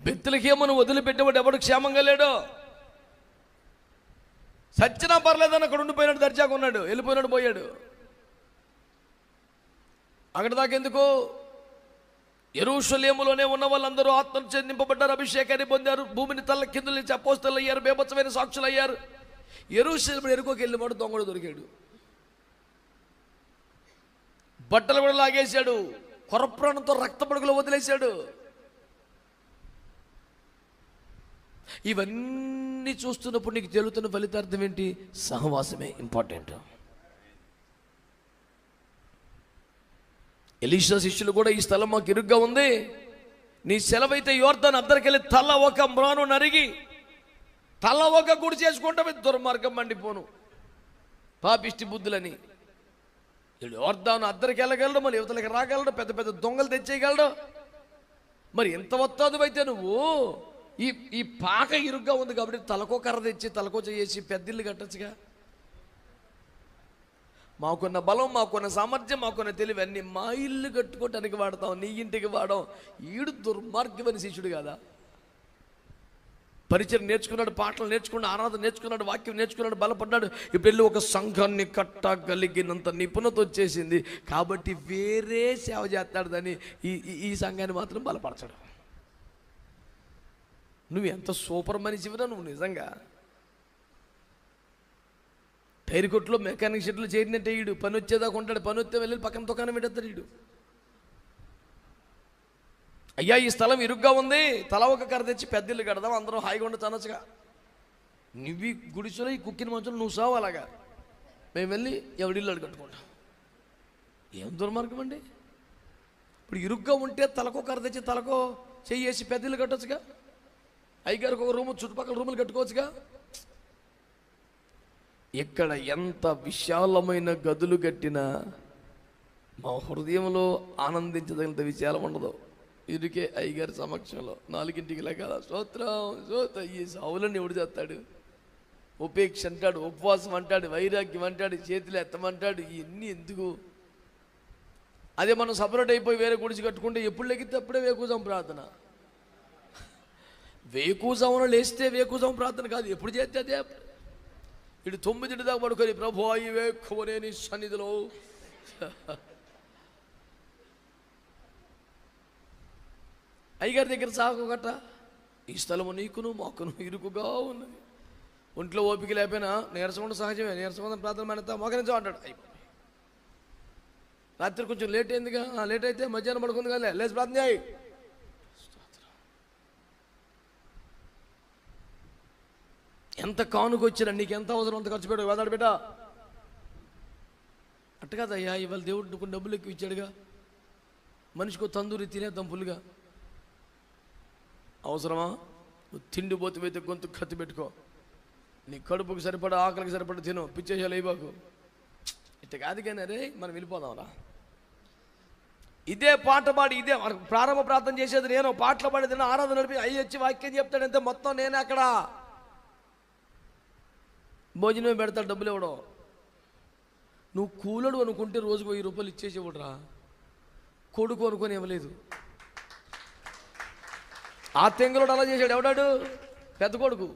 బెత్లెహేమును వదిలిపెట్టేవాడు ఎవడు క్షేమంగా లేడు. సచ్చినా పర్లేదని అక్కడ ఉండిపోయినాడు, దర్జాగా ఉన్నాడు, వెళ్ళిపోయినాడు, పోయాడు. అక్కడ దాకెందుకు? యెరూషలేములోనే ఉన్న వాళ్ళందరూ ఆత్మను చెందింపబడ్డారు, అభిషేకాన్ని పొందారు, భూమిని తల్ల కిందల నుంచి అపోస్తలు అయ్యారు, బేభత్సమైన సాక్షులు అయ్యారు. యెరూషలేము ఎరుకోకి వెళ్ళివాడు దొంగడు దొరికాడు, బట్టలు కూడా లాగేశాడు, కొరప్రాణంతో రక్త పడుగులు వదిలేశాడు. ఇవన్నీ చూస్తున్నప్పుడు నీకు తెలుతున్న ఫలితార్థం ఏంటి? సహవాసమే ఇంపార్టెంట్. ఎలీషా శిష్యులు కూడా ఈ స్థలం మాకు ఇరుగ్గా ఉంది, నీ సెలవైతే యోర్దాను అద్దరికెళ్ళి తల ఒక మ్రాను నరిగి తల ఒక గుడి చేసుకుంటామే, దుర్మార్గం మండిపోను, పాపిష్టి బుద్ధులని. వీడు యోర్దాను అద్దరికి వెళ్ళగలడు, మళ్ళీ యువతలకి రాగలడు, పెద్ద పెద్ద దొంగలు తెచ్చేయగలడు. మరి ఎంత వస్తాదు అయితే నువ్వు ఈ పాక ఇరుగ్గా ఉంది కాబట్టి తలకో కర్ర తెచ్చి తలకో చేసి పెద్దిల్లు కట్టచ్చుగా. మాకున్న బలం, మాకున్న సామర్థ్యం, మాకున్న తెలివి అన్నీ మా ఇల్లు కట్టుకోవటానికి వాడతాం, నీ ఇంటికి వాడడం. ఈడు దుర్మార్గమైన శిష్యుడు కదా. పరిచయం నేర్చుకున్నాడు, పాటలు నేర్చుకున్నాడు, ఆరాధన నేర్చుకున్నాడు, వాక్యం నేర్చుకున్నాడు, బలపడ్డాడు. ఇప్పుడు వెళ్ళి ఒక సంఘాన్ని కట్టగలిగినంత నిపుణత వచ్చేసింది కాబట్టి వేరే సేవ చేస్తాడు, దాన్ని ఈ సంఘాన్ని మాత్రం బలపరచడు. నువ్వు ఎంత సూపర్ మనిషివిరా నువ్వు నిజంగా. టైర్ కొట్లో మెకానిక్ షెడ్లు చేరినట్టే ఈడు పని వచ్చేదాకా ఉంటాడు, పని వస్తే వెళ్ళి పక్కన దుకాణం పెట్టేస్తాడు ఈడు. అయ్యా ఈ స్థలం ఇరుగ్గా ఉంది, తల ఒక కర్ర తెచ్చి పెద్దిల్లు కడదాం, అందరం హాయిగా ఉండి తనచ్చుగా. నువ్వు గుడిసెలో ఈ కుక్కిన మంచులు నువ్వు సావు, అలాగా మేము వెళ్ళి ఎవడిల్లు అడు కట్టుకుంటాం. ఏం దుర్మార్గం అండి. ఇప్పుడు ఇరుగ్గా ఉంటే తలకో కర్ర తెచ్చి తలకో చెయ్యేసి పెద్దిల్లు కట్టొచ్చుగా. అయ్యగారికి ఒక రూము, చుట్టుపక్కల రూములు కట్టుకోవచ్చుగా. ఇక్కడ ఎంత విశాలమైన గదులు కట్టినా మా హృదయంలో ఆనందించదగినంత విశాలం ఉండదు. ఇదికే అయ్యగారి సమక్షంలో 4ంటికి లేక స్తోత్రం ఈ సావులను ఎవడు చేస్తాడు? ఉపేక్ష అంటాడు, ఉపవాసం అంటాడు, వైరాగ్యం అంటాడు, చేతులు ఎత్తమంటాడు. ఇవన్నీ ఎందుకు? అదే మనం సపరేట్ అయిపోయి వేరే గుడిచి కట్టుకుంటే ఎప్పుడు లెగితే అప్పుడే వేకుజాం ప్రార్థన. వేకుజామున లేస్తే వేకుజాం ప్రార్థన కాదు, ఎప్పుడు చేస్తే అదే. ఇటు 9 దాకా పడుకొని ప్రభు అయ్యి వేక్కువనే నీ సన్నిధిలో. అయ్యగారి దగ్గర సాగు గట్ట ఈ స్థలము నీకును మాకును ఇరుకుగా ఉన్నది. ఒంట్లో ఓపిక లేకపోయినా నీరసం ఉంటే సహజమే, నీరసం ప్రార్థన మానేస్తా మోకరించు అంటాడు. అయిపోయి రాత్రి కొంచెం లేట్ అయిందిగా, లేట్ అయితే మధ్యాహ్నం పడుకుంది కానీ లేచి ప్రార్థన చేయి. ఎంత కానుకొచ్చినా నీకు ఎంత అవసరం అంత ఖర్చు పెట్టు, వాదాడు బిడ్డ. అట్ట కదయ్యా, ఇవాళ దేవుడు కొన్ని డబ్బులు ఎక్కువ ఇచ్చాడుగా, మనిషికి తందూరి తినేద్దాం ఫుల్గా. అవసరమా? నువ్వు తిండి పోతే గొంతు కత్తి పెట్టుకో, నీ కడుపుకి సరిపడా ఆకలికి సరిపడా తిను, పిచ్చేసాలు అయిపోకు. ఇట్ట కాదు కానీ అరే మనం వెళ్ళిపోదాంరా. ఇదే పాట పాడి ఇదే ప్రారంభ ప్రార్థన చేసేది నేను, పాటలు పాడేది నేను, ఆరాధన నడిపి అయ్యి వచ్చి వాక్యం చెప్తాడంతే, మొత్తం నేనే అక్కడ. భోజనం పెడతాడు, డబ్బులు ఇవ్వడం. నువ్వు కూలడు అనుకుంటే రోజుకు 1000 రూపాయలు ఇచ్చేసేవాడురా. కొడుకు అనుకొని ఇవ్వలేదు. ఆ తెంగలోడు అలా చేశాడు. ఎవడాడు? పెద్ద కొడుకు.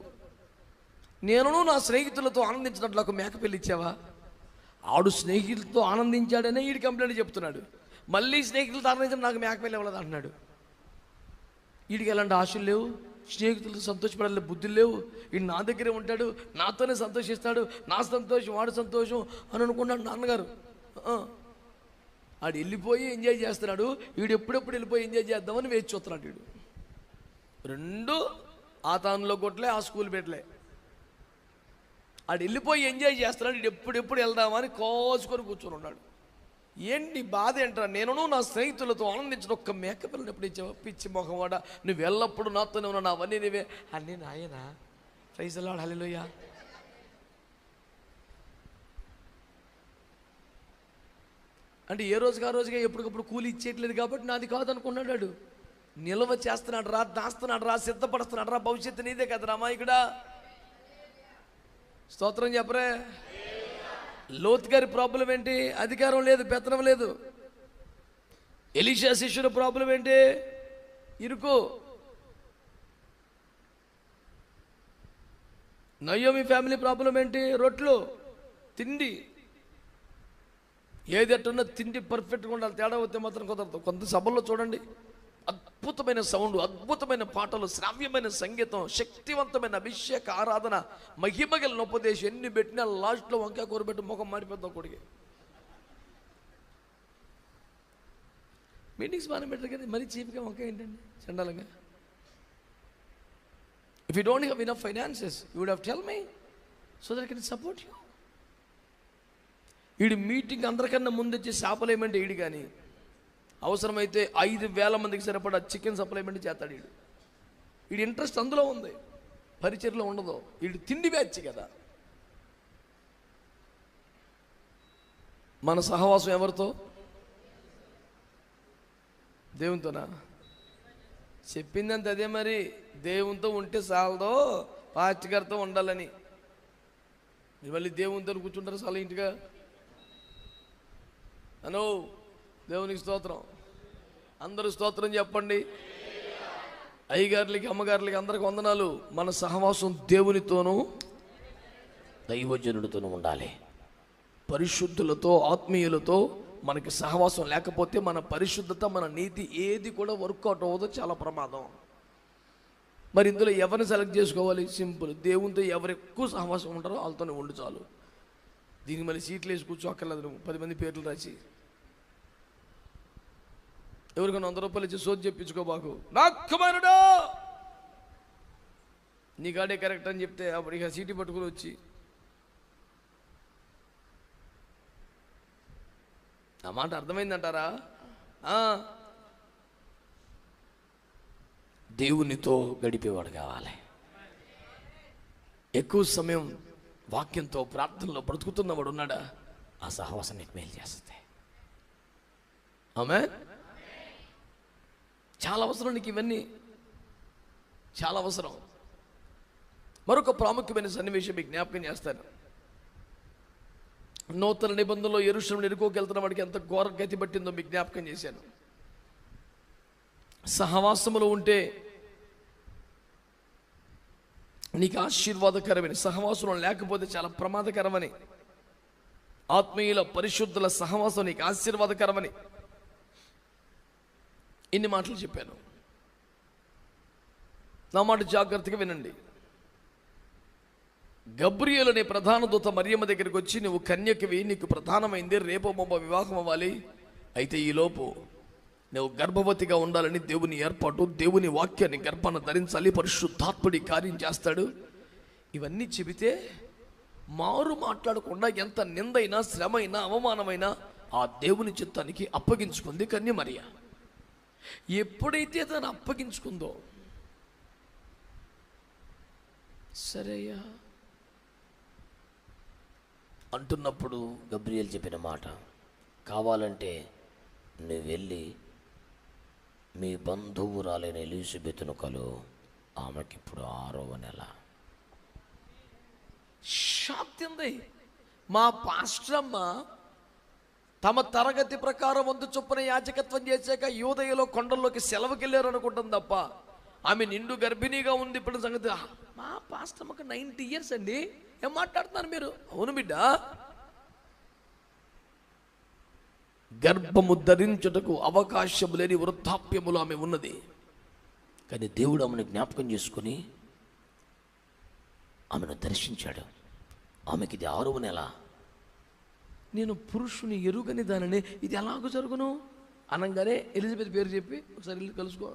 నేను నా స్నేహితులతో ఆనందించినట్లు ఒక మేక పెళ్ళి ఇచ్చావా? ఆడు స్నేహితులతో ఆనందించాడనే వీడు కంప్లైంట్ చెప్తున్నాడు. మళ్ళీ స్నేహితులతో ఆనందించిన నాకు మేక పెళ్ళి ఇవ్వలేదు అంటున్నాడు. వీడికి ఎలాంటి ఆశలు లేవు, స్నేహితులతో సంతోషపడాలి బుద్ధులు లేవు. వీడు నా దగ్గరే ఉంటాడు, నాతోనే సంతోషిస్తాడు, నా సంతోషం వాడు సంతోషం అని అనుకున్నాడు నాన్నగారు. ఆడు వెళ్ళిపోయి ఎంజాయ్ చేస్తున్నాడు, వీడు ఎప్పుడెప్పుడు వెళ్ళిపోయి ఎంజాయ్ చేద్దామని వేచి చూస్తున్నాడు. వీడు రెండు ఆ తానులో కొట్లే, ఆ స్కూల్ పెట్టలే. ఆడు వెళ్ళిపోయి ఎంజాయ్ చేస్తున్నాడు, ఇటు ఎప్పుడెప్పుడు వెళ్దామని కోసుకొని కూర్చొని ఉన్నాడు. ఏంటి బాధ ఏంట్రా? నేను నా స్నేహితులతో ఆనందించిన ఒక్క మేకపిల్లని ఎప్పుడు ఇచ్చావా? పిచ్చి మొహం వాడ, నువ్వు ఎల్లప్పుడు నాతోనే ఉన్నావు, అవన్నీ నువ్వే అన్నీ నాయన. ప్రైజ్ లార్డ్, హల్లెలూయా. అంటే ఏ రోజుకి ఆ రోజుగా ఎప్పటికప్పుడు కూలి ఇచ్చేయట్లేదు కాబట్టి నాది కాదనుకున్నాడు. వాడు నిల్వ చేస్తున్నాడు రా, దాస్తున్నాడు రా, సిద్ధపడుతున్నాడు రా, భవిష్యత్తు నీదే కదరా అమాయకుడా. స్తోత్రం చెప్పరే. లోతు గారి ప్రాబ్లం ఏంటి? అధికారం లేదు, పెత్తనం లేదు. ఎలీషా శిష్యుల ప్రాబ్లం ఏంటి? ఇరుకు. నయోమి ఫ్యామిలీ ప్రాబ్లం ఏంటి? రొట్లు, తిండి. ఏది ఎట్టున్నా తిండి పర్ఫెక్ట్గా ఉండాలి, తేడా వస్తే మాత్రం కుదరదు. కొంత సభల్లో చూడండి, అద్భుతమైన సౌండ్, అద్భుతమైన పాటలు, శ్రావ్యమైన సంగీతం, శక్తివంతమైన అభిషేక ఆరాధన, మహిమగల ఉపదేశం ఎన్ని పెట్టినా లాస్ట్లో వంకాయ కూర పెట్టి ముఖం మారిపోతాం కొడికి. మీటింగ్స్ బాగానే పెట్టారు కానీ మరీ చీప్గా వంకాయ ఏంటండి చండాలంగా. If you don't have enough finances you would have tell me so that I can support you. వీడి మీటింగ్ అందరికన్నా ముందు వచ్చి సప్లిమెంట్ వీడు, కానీ అవసరమైతే 5,000 మందికి సరిపడా చికెన్ సప్లిమెంట్ చేస్తాడు వీడు. వీడి ఇంట్రెస్ట్ అందులో ఉంది, పరిచర్లో ఉండదు. వీడు తిండి బ్యాచ్ కదా. మన సహవాసం ఎవరితో? దేవునితోనా? చెప్పిందంత అదే మరి. దేవునితో ఉంటే చాలదో, పాస్టర్ గారితో ఉండాలని. మళ్ళీ దేవునితో కూర్చుంటారు చాలా ఇంటిగా. అనో దేవునికి స్తోత్రం. అందరూ స్తోత్రం చెప్పండి. అయ్యగారులకి, అమ్మగారులకి అందరికి వందనాలు. మన సహవాసం దేవునితోనూ దైవజనుడితోనూ ఉండాలి. పరిశుద్ధులతో, ఆత్మీయులతో మనకి సహవాసం లేకపోతే మన పరిశుద్ధత, మన నీతి ఏది కూడా వర్కౌట్ అవ్వదు, చాలా ప్రమాదం. మరి ఇందులో ఎవరిని సెలెక్ట్ చేసుకోవాలి? సింపుల్, దేవునితో ఎవరు ఎక్కువ సహవాసం ఉంటారో వాళ్ళతోనే ఉండు చాలు. దీనికి మళ్ళీ సీట్లు వేసి కూర్చోక్కర్లేదు, నువ్వు 10 మంది పేర్లు రాసి ఎవరికైనా 100 రూపాయలు ఇచ్చి సోది చెప్పించుకోబాకు. నా కుమారుడు నీ గాడే కరెక్ట్ అని చెప్తే అప్పుడు ఇక సీటీ పట్టుకుని వచ్చి ఆ మాట అర్థమైందంటారా? దేవునితో గడిపేవాడు కావాలి. ఎక్కువ సమయం వాక్యంతో, ప్రార్థనలో బ్రతుకుతున్నవాడు ఉన్నాడా? ఆ సహవాసం నీకు మేలు చేస్తుంది. ఆమేన్. చాలా అవసరం నీకు ఇవన్నీ, చాలా అవసరం. మరొక ప్రాముఖ్యమైన సన్నివేశం మీకు జ్ఞాపకం చేస్తాను. నూతన నిబంధనలో యెరూషలేము ఎరుకోకి వెళ్తున్న వాడికి ఎంత ఘోర గతి పట్టిందో మీకు జ్ఞాపకం చేశాను. సహవాసములో ఉంటే నీకు ఆశీర్వాదకరమని, సహవాసంలో లేకపోతే చాలా ప్రమాదకరమని, ఆత్మీయుల పరిశుద్ధుల సహవాసం నీకు ఆశీర్వాదకరమని ఇన్ని మాటలు చెప్పాను. నా మాట జాగ్రత్తగా వినండి. గబ్రియేలు అనే ప్రధాన దూత మరియమ్మ దగ్గరికి వచ్చి, నువ్వు కన్యకవి, నీకు ప్రధానమైంది, రేపో మాపో వివాహం అవ్వాలి, అయితే ఈలోపు నువ్వు గర్భవతిగా ఉండాలని దేవుని ఏర్పాటు, దేవుని వాక్యాన్ని గర్భాన్ని ధరించాలి, పరిశుద్ధాత్ముడి కార్యం చేస్తాడు. ఇవన్నీ చెబితే మారు మాట్లాడకుండా ఎంత నిందైనా, శ్రమైనా, అవమానమైనా ఆ దేవుని చిత్తానికి అప్పగించుకుంది కన్య మరియ. ఎప్పుడైతే తను అప్పగించుకుందో, సరేయ్యా అంటున్నప్పుడు గబ్రియేలు చెప్పిన మాట, కావాలంటే నువ్వు వెళ్ళి మీ బంధువురాలైన ఎలిజబెతును కలు, ఆమెకి ఇప్పుడు 6వ నెల. షాక్ ఉంది. మా పాస్టరమ్మ తమ తరగతి ప్రకారం వంతు చొప్పున యాజకత్వం చేశాక యూదయలో కొండల్లోకి సెలవుకి వెళ్ళారు అనుకుంటుంది తప్ప ఆమె నిండు గర్భిణీగా ఉంది. ఇప్పుడు సంగతి, మా పాస్టమ్మకి 90 years అండి, ఏం మాట్లాడుతున్నారు మీరు? అవును బిడ్డ, గర్భము ధరించుటకు అవకాశం లేని వృద్ధాప్యములు ఆమె ఉన్నది. కానీ దేవుడు ఆమెను జ్ఞాపకం చేసుకుని ఆమెను దర్శించాడు. ఆమెకి ఇది 6వ నెల. నేను పురుషుని ఎరుగని దానిని ఇది ఎలాగో జరుగును అనగానే ఎలిజబెత్ పేరు చెప్పి ఒకసారి వెళ్ళి కలుసుకో.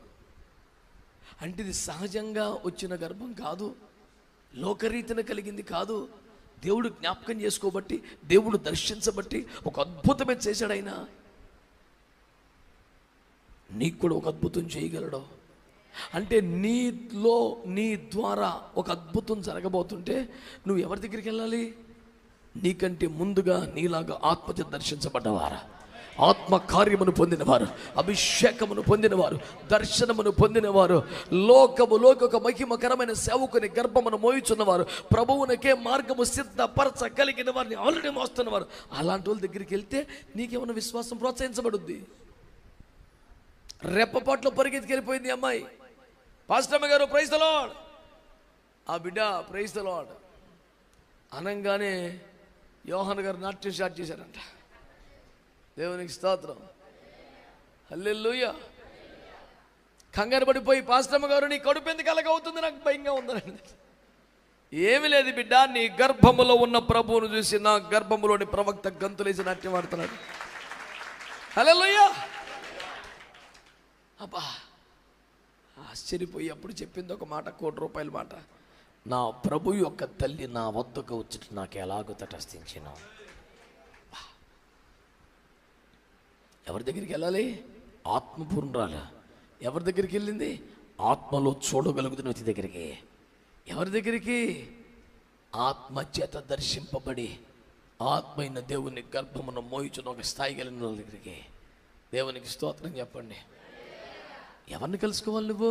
అంటే ఇది సహజంగా వచ్చిన గర్భం కాదు, లోకరీతిన కలిగింది కాదు. దేవుడు జ్ఞాపకం చేసుకోబట్టి, దేవుడు దర్శించబట్టి ఒక అద్భుతమే చేశాడు ఆయన. నీకు కూడా ఒక అద్భుతం చేయగలడు. అంటే నీలో, నీ ద్వారా ఒక అద్భుతం జరగబోతుంటే నువ్వు ఎవరి దగ్గరికి వెళ్ళాలి? నీకంటే ముందుగా నీలాగా ఆత్మచేత దర్శించబడ్డవారా, ఆత్మ కార్యమును పొందినవారు, అభిషేకమును పొందినవారు, దర్శనమును పొందినవారు, లోకములో ఒక మహిమకరమైన సేవకుని గర్భమును మోయిచున్నవారు, ప్రభువునకే మార్గము సిద్ధపరచగలిగిన వారిని ఆల్రెడీ మోస్తున్నవారు. అలాంటి వాళ్ళ దగ్గరికి వెళ్తే నీకేమన్నా విశ్వాసం ప్రోత్సహించబడుద్ది. రెప్పపాట్లో పరిగెత్తికెళ్ళిపోయింది అమ్మాయి. పాస్టమ్మ గారు ప్రైజ్ ది లార్డ్, ఆ బిడ్డ ప్రైజ్ ది లార్డ్ అనంగానే యోహాన్ గారు నాట్యం స్టార్ట్ చేశారంట. దేవునికి స్తోత్రం, హల్లెలూయా. కంగారు పడిపోయి, పాస్టమ్మ గారు నీ కడుపు ఎందుకు అలాగవుతుంది, నాకు భయంగా ఉందని. ఏమి లేదు బిడ్డ, నీ గర్భములో ఉన్న ప్రభువును చూసి నా గర్భములోని ప్రవక్త గంతులేసి నాట్యం ఆడుతున్నాడు. హల్లెలూయా. అబ్బా, ఆశ్చర్యపోయి అప్పుడు చెప్పింది ఒక మాట, ₹1,00,00,000 మాట. నా ప్రభు యొక్క తల్లి నా వద్దకు వచ్చి నాకు ఎలాగో తటస్థించిన. ఎవరి దగ్గరికి వెళ్ళాలి? ఆత్మపూర్ణురాలు. ఎవరి దగ్గరికి వెళ్ళింది? ఆత్మలో చూడగలుగుతున్న వ్యక్తి దగ్గరికి. ఎవరి దగ్గరికి? ఆత్మచేత దర్శింపబడి ఆత్మైన దేవుని గర్భమును మోయిచున్న ఒక స్థాయి కలిగిన వాళ్ళ దగ్గరికి. దేవునికి స్తోత్రం చెప్పండి. ఎవరిని కలుసుకోవాలి నువ్వు?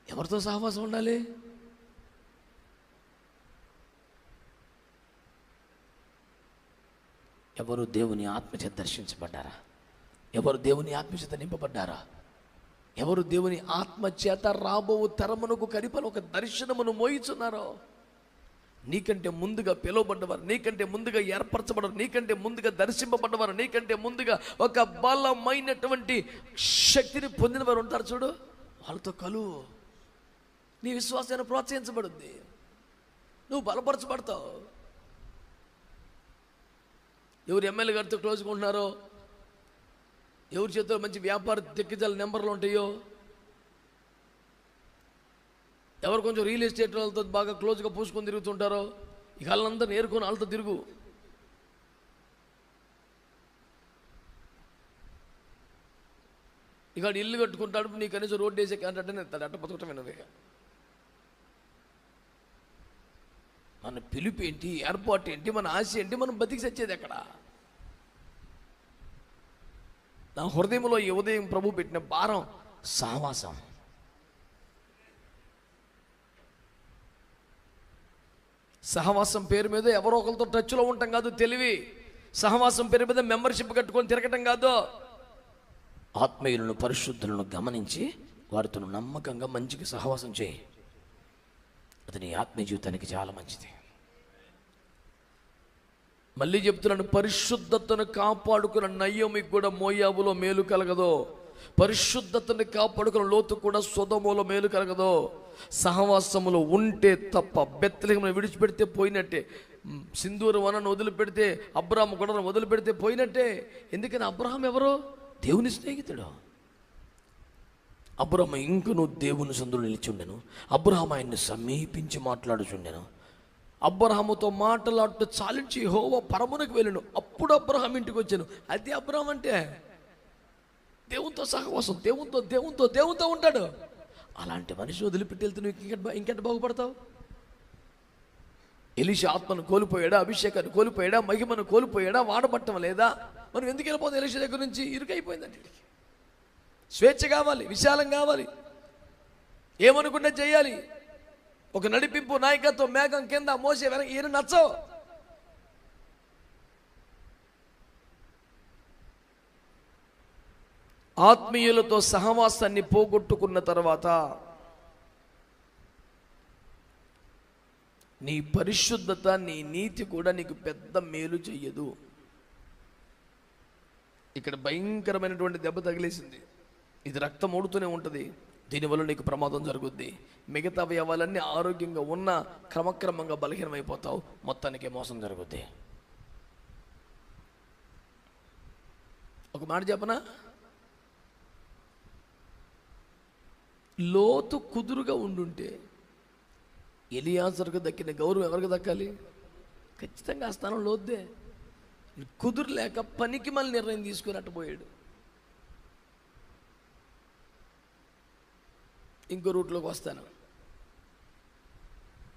ఎవరితో సహవాసం ఉండాలి? ఎవరు దేవుని ఆత్మచేత దర్శించబడ్డారా? ఎవరు దేవుని ఆత్మచేత నింపబడ్డారా? ఎవరు దేవుని ఆత్మచేత రాబో తరమునకు కరిపని ఒక దర్శనమును మోయిచున్నారో? నీకంటే ముందుగా పిలువబడ్డవారు, నీకంటే ముందుగా ఏర్పరచబడరు, నీకంటే ముందుగా దర్శింపబడ్డవారు, నీకంటే ముందుగా ఒక బలమైనటువంటి శక్తిని పొందిన వారు ఉంటారు చూడు, వాళ్ళతో కలువు. నీ విశ్వాసాన్ని ప్రోత్సహించబడుద్ది, నువ్వు బలపరచబడతావు. ఎవరు ఎమ్మెల్యే గారితో క్లోజ్గా ఉంటున్నారో, ఎవరి చేతిలో మంచి వ్యాపార దిగ్గజాల నెంబర్లు ఉంటాయో, ఎవరు కొంచెం రియల్ ఎస్టేట్ వాళ్ళతో బాగా క్లోజ్గా పూసుకొని తిరుగుతుంటారో, ఇక వాళ్ళందరూ నేర్కొని వాళ్ళతో తిరుగు. ఇక ఇల్లు కట్టుకుంటాడు, నీ కనీసం రోడ్డు వేసే కంటే అట్ట బతకటం వినవే. మన పిలుపు ఏంటి, ఏర్పాటు ఏంటి, మన ఆశ ఏంటి, మనం బతికి సచ్చేది ఎక్కడ? నా హృదయంలో ఈ ఉదయం ప్రభు పెట్టిన భారం సహవాసం. సహవాసం పేరు మీద ఎవరో ఒకరితో టచ్లో ఉంటాం కాదు తెలివి. సహవాసం పేరు మీద మెంబర్షిప్ కట్టుకొని తిరగటం కాదు. ఆత్మీయులను, పరిశుద్ధులను గమనించి వారితో నమ్మకంగా మంచిగా సహవాసం చేయి. అది నీ ఆత్మీయ జీవితానికి చాలా మంచిది. మళ్ళీ చెప్తున్నాను, పరిశుద్ధతను కాపాడుకున్న నయోమికి కూడా మోయాబులో మేలు కలగదో, పరిశుద్ధతను కాపాడుకున్న లోతు కూడా సొదొమలో మేలు కలగదో. సహవాసములో ఉంటే తప్ప బెత్లెహేమును విడిచిపెడితే పోయినట్టే, సింధూర వనను వదిలిపెడితే, అబ్రాహాము గొడవను వదిలిపెడితే పోయినట్టే. ఎందుకని? అబ్రహాం ఎవరు? దేవుని స్నేహితుడు. అబ్రహాము ఇంకను దేవుని సందులో నిలిచి ఉండెను. అబ్రహాము ఆయన్ని సమీపించి మాట్లాడుచుండెను. అబ్రహాముతో మాట్లాడుతూ చాలించి యెహోవా పరమునకు వెళ్ళను. అప్పుడు అబ్రహాం ఇంటికి వచ్చాను. అది అబ్రహాం అంటే దేవునితో సహవాసం, దేవునితో ఉంటాడు. అలాంటి మనిషి వదిలిపెట్టి వెళ్తే నువ్వు ఇంకెంత బాగుపడతావు? ఎలీషా ఆత్మను కోల్పోయాడా, అభిషేకాన్ని కోల్పోయాడా, మహిమను కోల్పోయాడా, వాడబట్టం లేదా? మనం ఎందుకు వెళ్ళిపోతాం ఎలీషా దగ్గర నుంచి? ఇరుకైపోయిందంటే స్వేచ్ఛ కావాలి, విశాలం కావాలి, ఏమనుకుంటే చేయాలి. ఒక నడిపింపు, నాయకత్వం, మేఘం కింద మోసే వెనక ఈయన నచ్చవు. ఆత్మీయులతో సహవాసాన్ని పోగొట్టుకున్న తర్వాత నీ పరిశుద్ధత, నీ నీతి కూడా నీకు పెద్ద మేలు చెయ్యదు. ఇక్కడ భయంకరమైనటువంటి దెబ్బ తగిలేసింది. ఇది రక్తం ఓడుతూనే ఉంటుంది, దీనివల్ల నీకు ప్రమాదం జరుగుద్ది. మిగతా అవయవాలన్నీ ఆరోగ్యంగా ఉన్న క్రమక్రమంగా బలహీనమైపోతావు, మొత్తానికి మోసం జరుగుద్ది. ఒక మాట చెప్పనా, లోతు కుదురుగా ఉండుంటే ఎలియాజరుకు దక్కిన గౌరవం ఎవరికి దక్కాలి? ఖచ్చితంగా ఆ స్థానం లోద్దే. కుదురు లేక పనికి మళ్ళీ నిర్ణయం తీసుకుని అట్టపోయాడు. ఇంకో రూట్లోకి వస్తాను.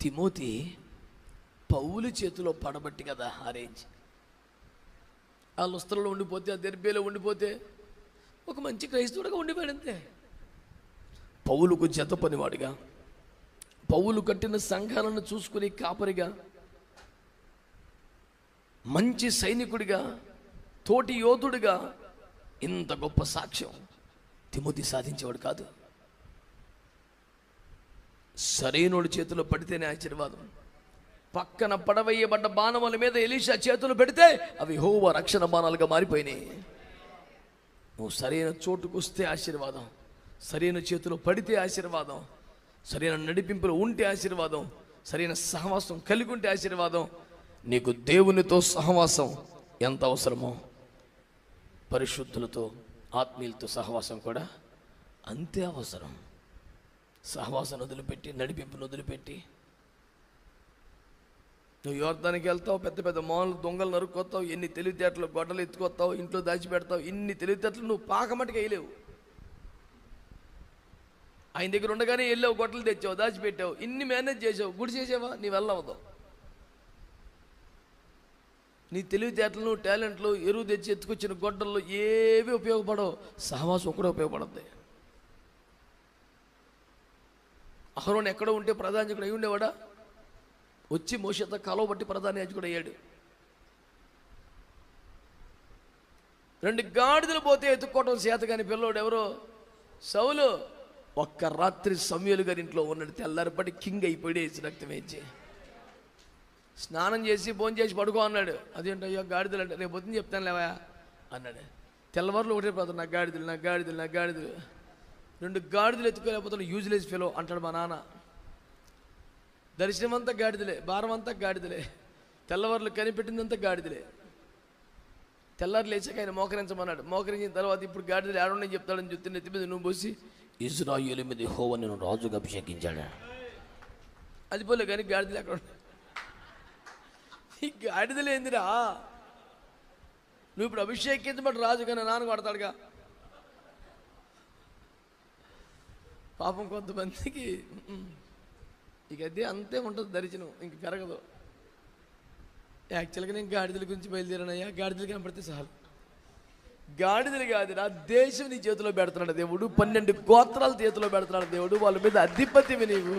తిమోతి పౌలు చేతిలో పడబట్టి కదా ఆ రేంజ్. ఆ లుస్త్రలో ఉండిపోతే, ఆ దెర్బేలో ఉండిపోతే ఒక మంచి క్రైస్తవుడిగా ఉండిపోయాడంతే. పౌలుకు జత పనివాడిగా, పౌలు కట్టిన సంఘాలను చూసుకుని కాపరిగా, మంచి సైనికుడిగా, తోటి యోధుడిగా ఇంత గొప్ప సాక్ష్యం తిమోతి సాధించేవాడు కాదు. సరైనోడి చేతిలో పడితేనే ఆశీర్వాదం. పక్కన పడవేయబడ్డ బాణముల మీద ఎలీషా చేతులు పెడితే అవి యెహోవా రక్షణ బాణాలుగా మారిపోయినాయి. నువ్వు సరైన చోటుకు వస్తే ఆశీర్వాదం, సరైన చేతిలో పడితే ఆశీర్వాదం, సరైన నడిపింపులు ఉంటే ఆశీర్వాదం, సరైన సహవాసం కలిగి ఉంటే ఆశీర్వాదం. నీకు దేవునితో సహవాసం ఎంత అవసరమో పరిశుద్ధులతో, ఆత్మీయులతో సహవాసం కూడా అంతే అవసరం. సహవాసం వదిలిపెట్టి, నడిపింపును వదిలిపెట్టి నువ్వు యోర్దానికి వెళ్తావు, పెద్ద పెద్ద మానులు దొంగలు నరుక్కొస్తావు, ఎన్ని తెలివితేటలు గొడ్డలు ఎత్తుకొస్తావు, ఇంట్లో దాచిపెడతావు. ఇన్ని తెలివితేటలు నువ్వు పాకమట్టుగా వేయలేవు. ఆయన దగ్గర ఉండగానే వెళ్ళావు, గొడ్డలు తెచ్చావు, దాచిపెట్టావు, ఇన్ని మేనేజ్ చేసావు, గుడి చేసావా? నీ వెళ్ళవదు. నీ తెలివితేటలు, టాలెంట్లు, ఎరువు తెచ్చి ఎత్తుకొచ్చిన గొడ్డల్లో ఏవి ఉపయోగపడవు. సహవాసం ఒకటే ఉపయోగపడుతుంది. అహరోను ఎక్కడో ఉంటే ప్రధాన యాజకుడు అయి ఉండేవాడా? వచ్చి మోషేతో కాలువ బట్టి ప్రధాన యాజకుడు అయ్యాడు. 2 గాడిదలు పోతే ఎత్తుక్కోవటం చేత కాని పిల్లోడు ఎవరో సౌలు. ఒక్క రాత్రి సమూయేలు గారి ఇంట్లో ఉన్నాడు. తెల్లారిపడి కింగ్ అయిపోయాడు. రక్తం వేయించి స్నానం చేసి భోజనం చేసి పడుకో అన్నాడు. అదేంటి అయ్యో గాడిదలు అంటే, రేపు పొద్దున్న చెప్తాను లేవా అన్నాడు. తెల్లవారులు ఒకటే పోతాడు, నా గాడిదలు, నా గాడిదలు, నా గాడిదలు. 2 గాడిదలు ఎత్తుకోలేకపోతాడు. యూజ్లెస్ ఫెలో అంటాడు మా నాన్న. దర్శనం అంతా గాడిదలే, భారం అంతా గాడిదలే, తెల్లవారులు కనిపెట్టిందంతా గాడిదలే. తెల్లారు లేచాక ఆయన మోకరించమన్నాడు. మోకరించిన తర్వాత ఇప్పుడు గాడిదలు ఏడున్నాయని చెప్తాడని చెప్తే నెత్తి మీద నువ్వు పోసి ఇశ్రాయేలు మీద యెహోవా నిన్ను రాజుగా అభిషేకించాడు. అది పోలే కానీ గాడిదలు ఎక్కడ ఉన్నాయి? ఈ గాడిదలు ఏందిరా? నువ్వు ఇప్పుడు అభిషేకించబడి రాజు కానీ నాన్న కొడతాడుగా. పాపం కొంతమందికి ఇక అదే అంతే ఉంటుంది దర్శనం, ఇంక పెరగదు. యాక్చువల్గా నేను గాడిదల గురించి బయలుదేరానయ్యా. గాడిదలు కనపడితే చాలు. గాడిదలు కాదు, నా దేశం నీ చేతిలో పెడుతున్నాడు దేవుడు. 12 గోత్రాల చేతిలో పెడుతున్నాడు దేవుడు. వాళ్ళ మీద అధిపతివి నీవు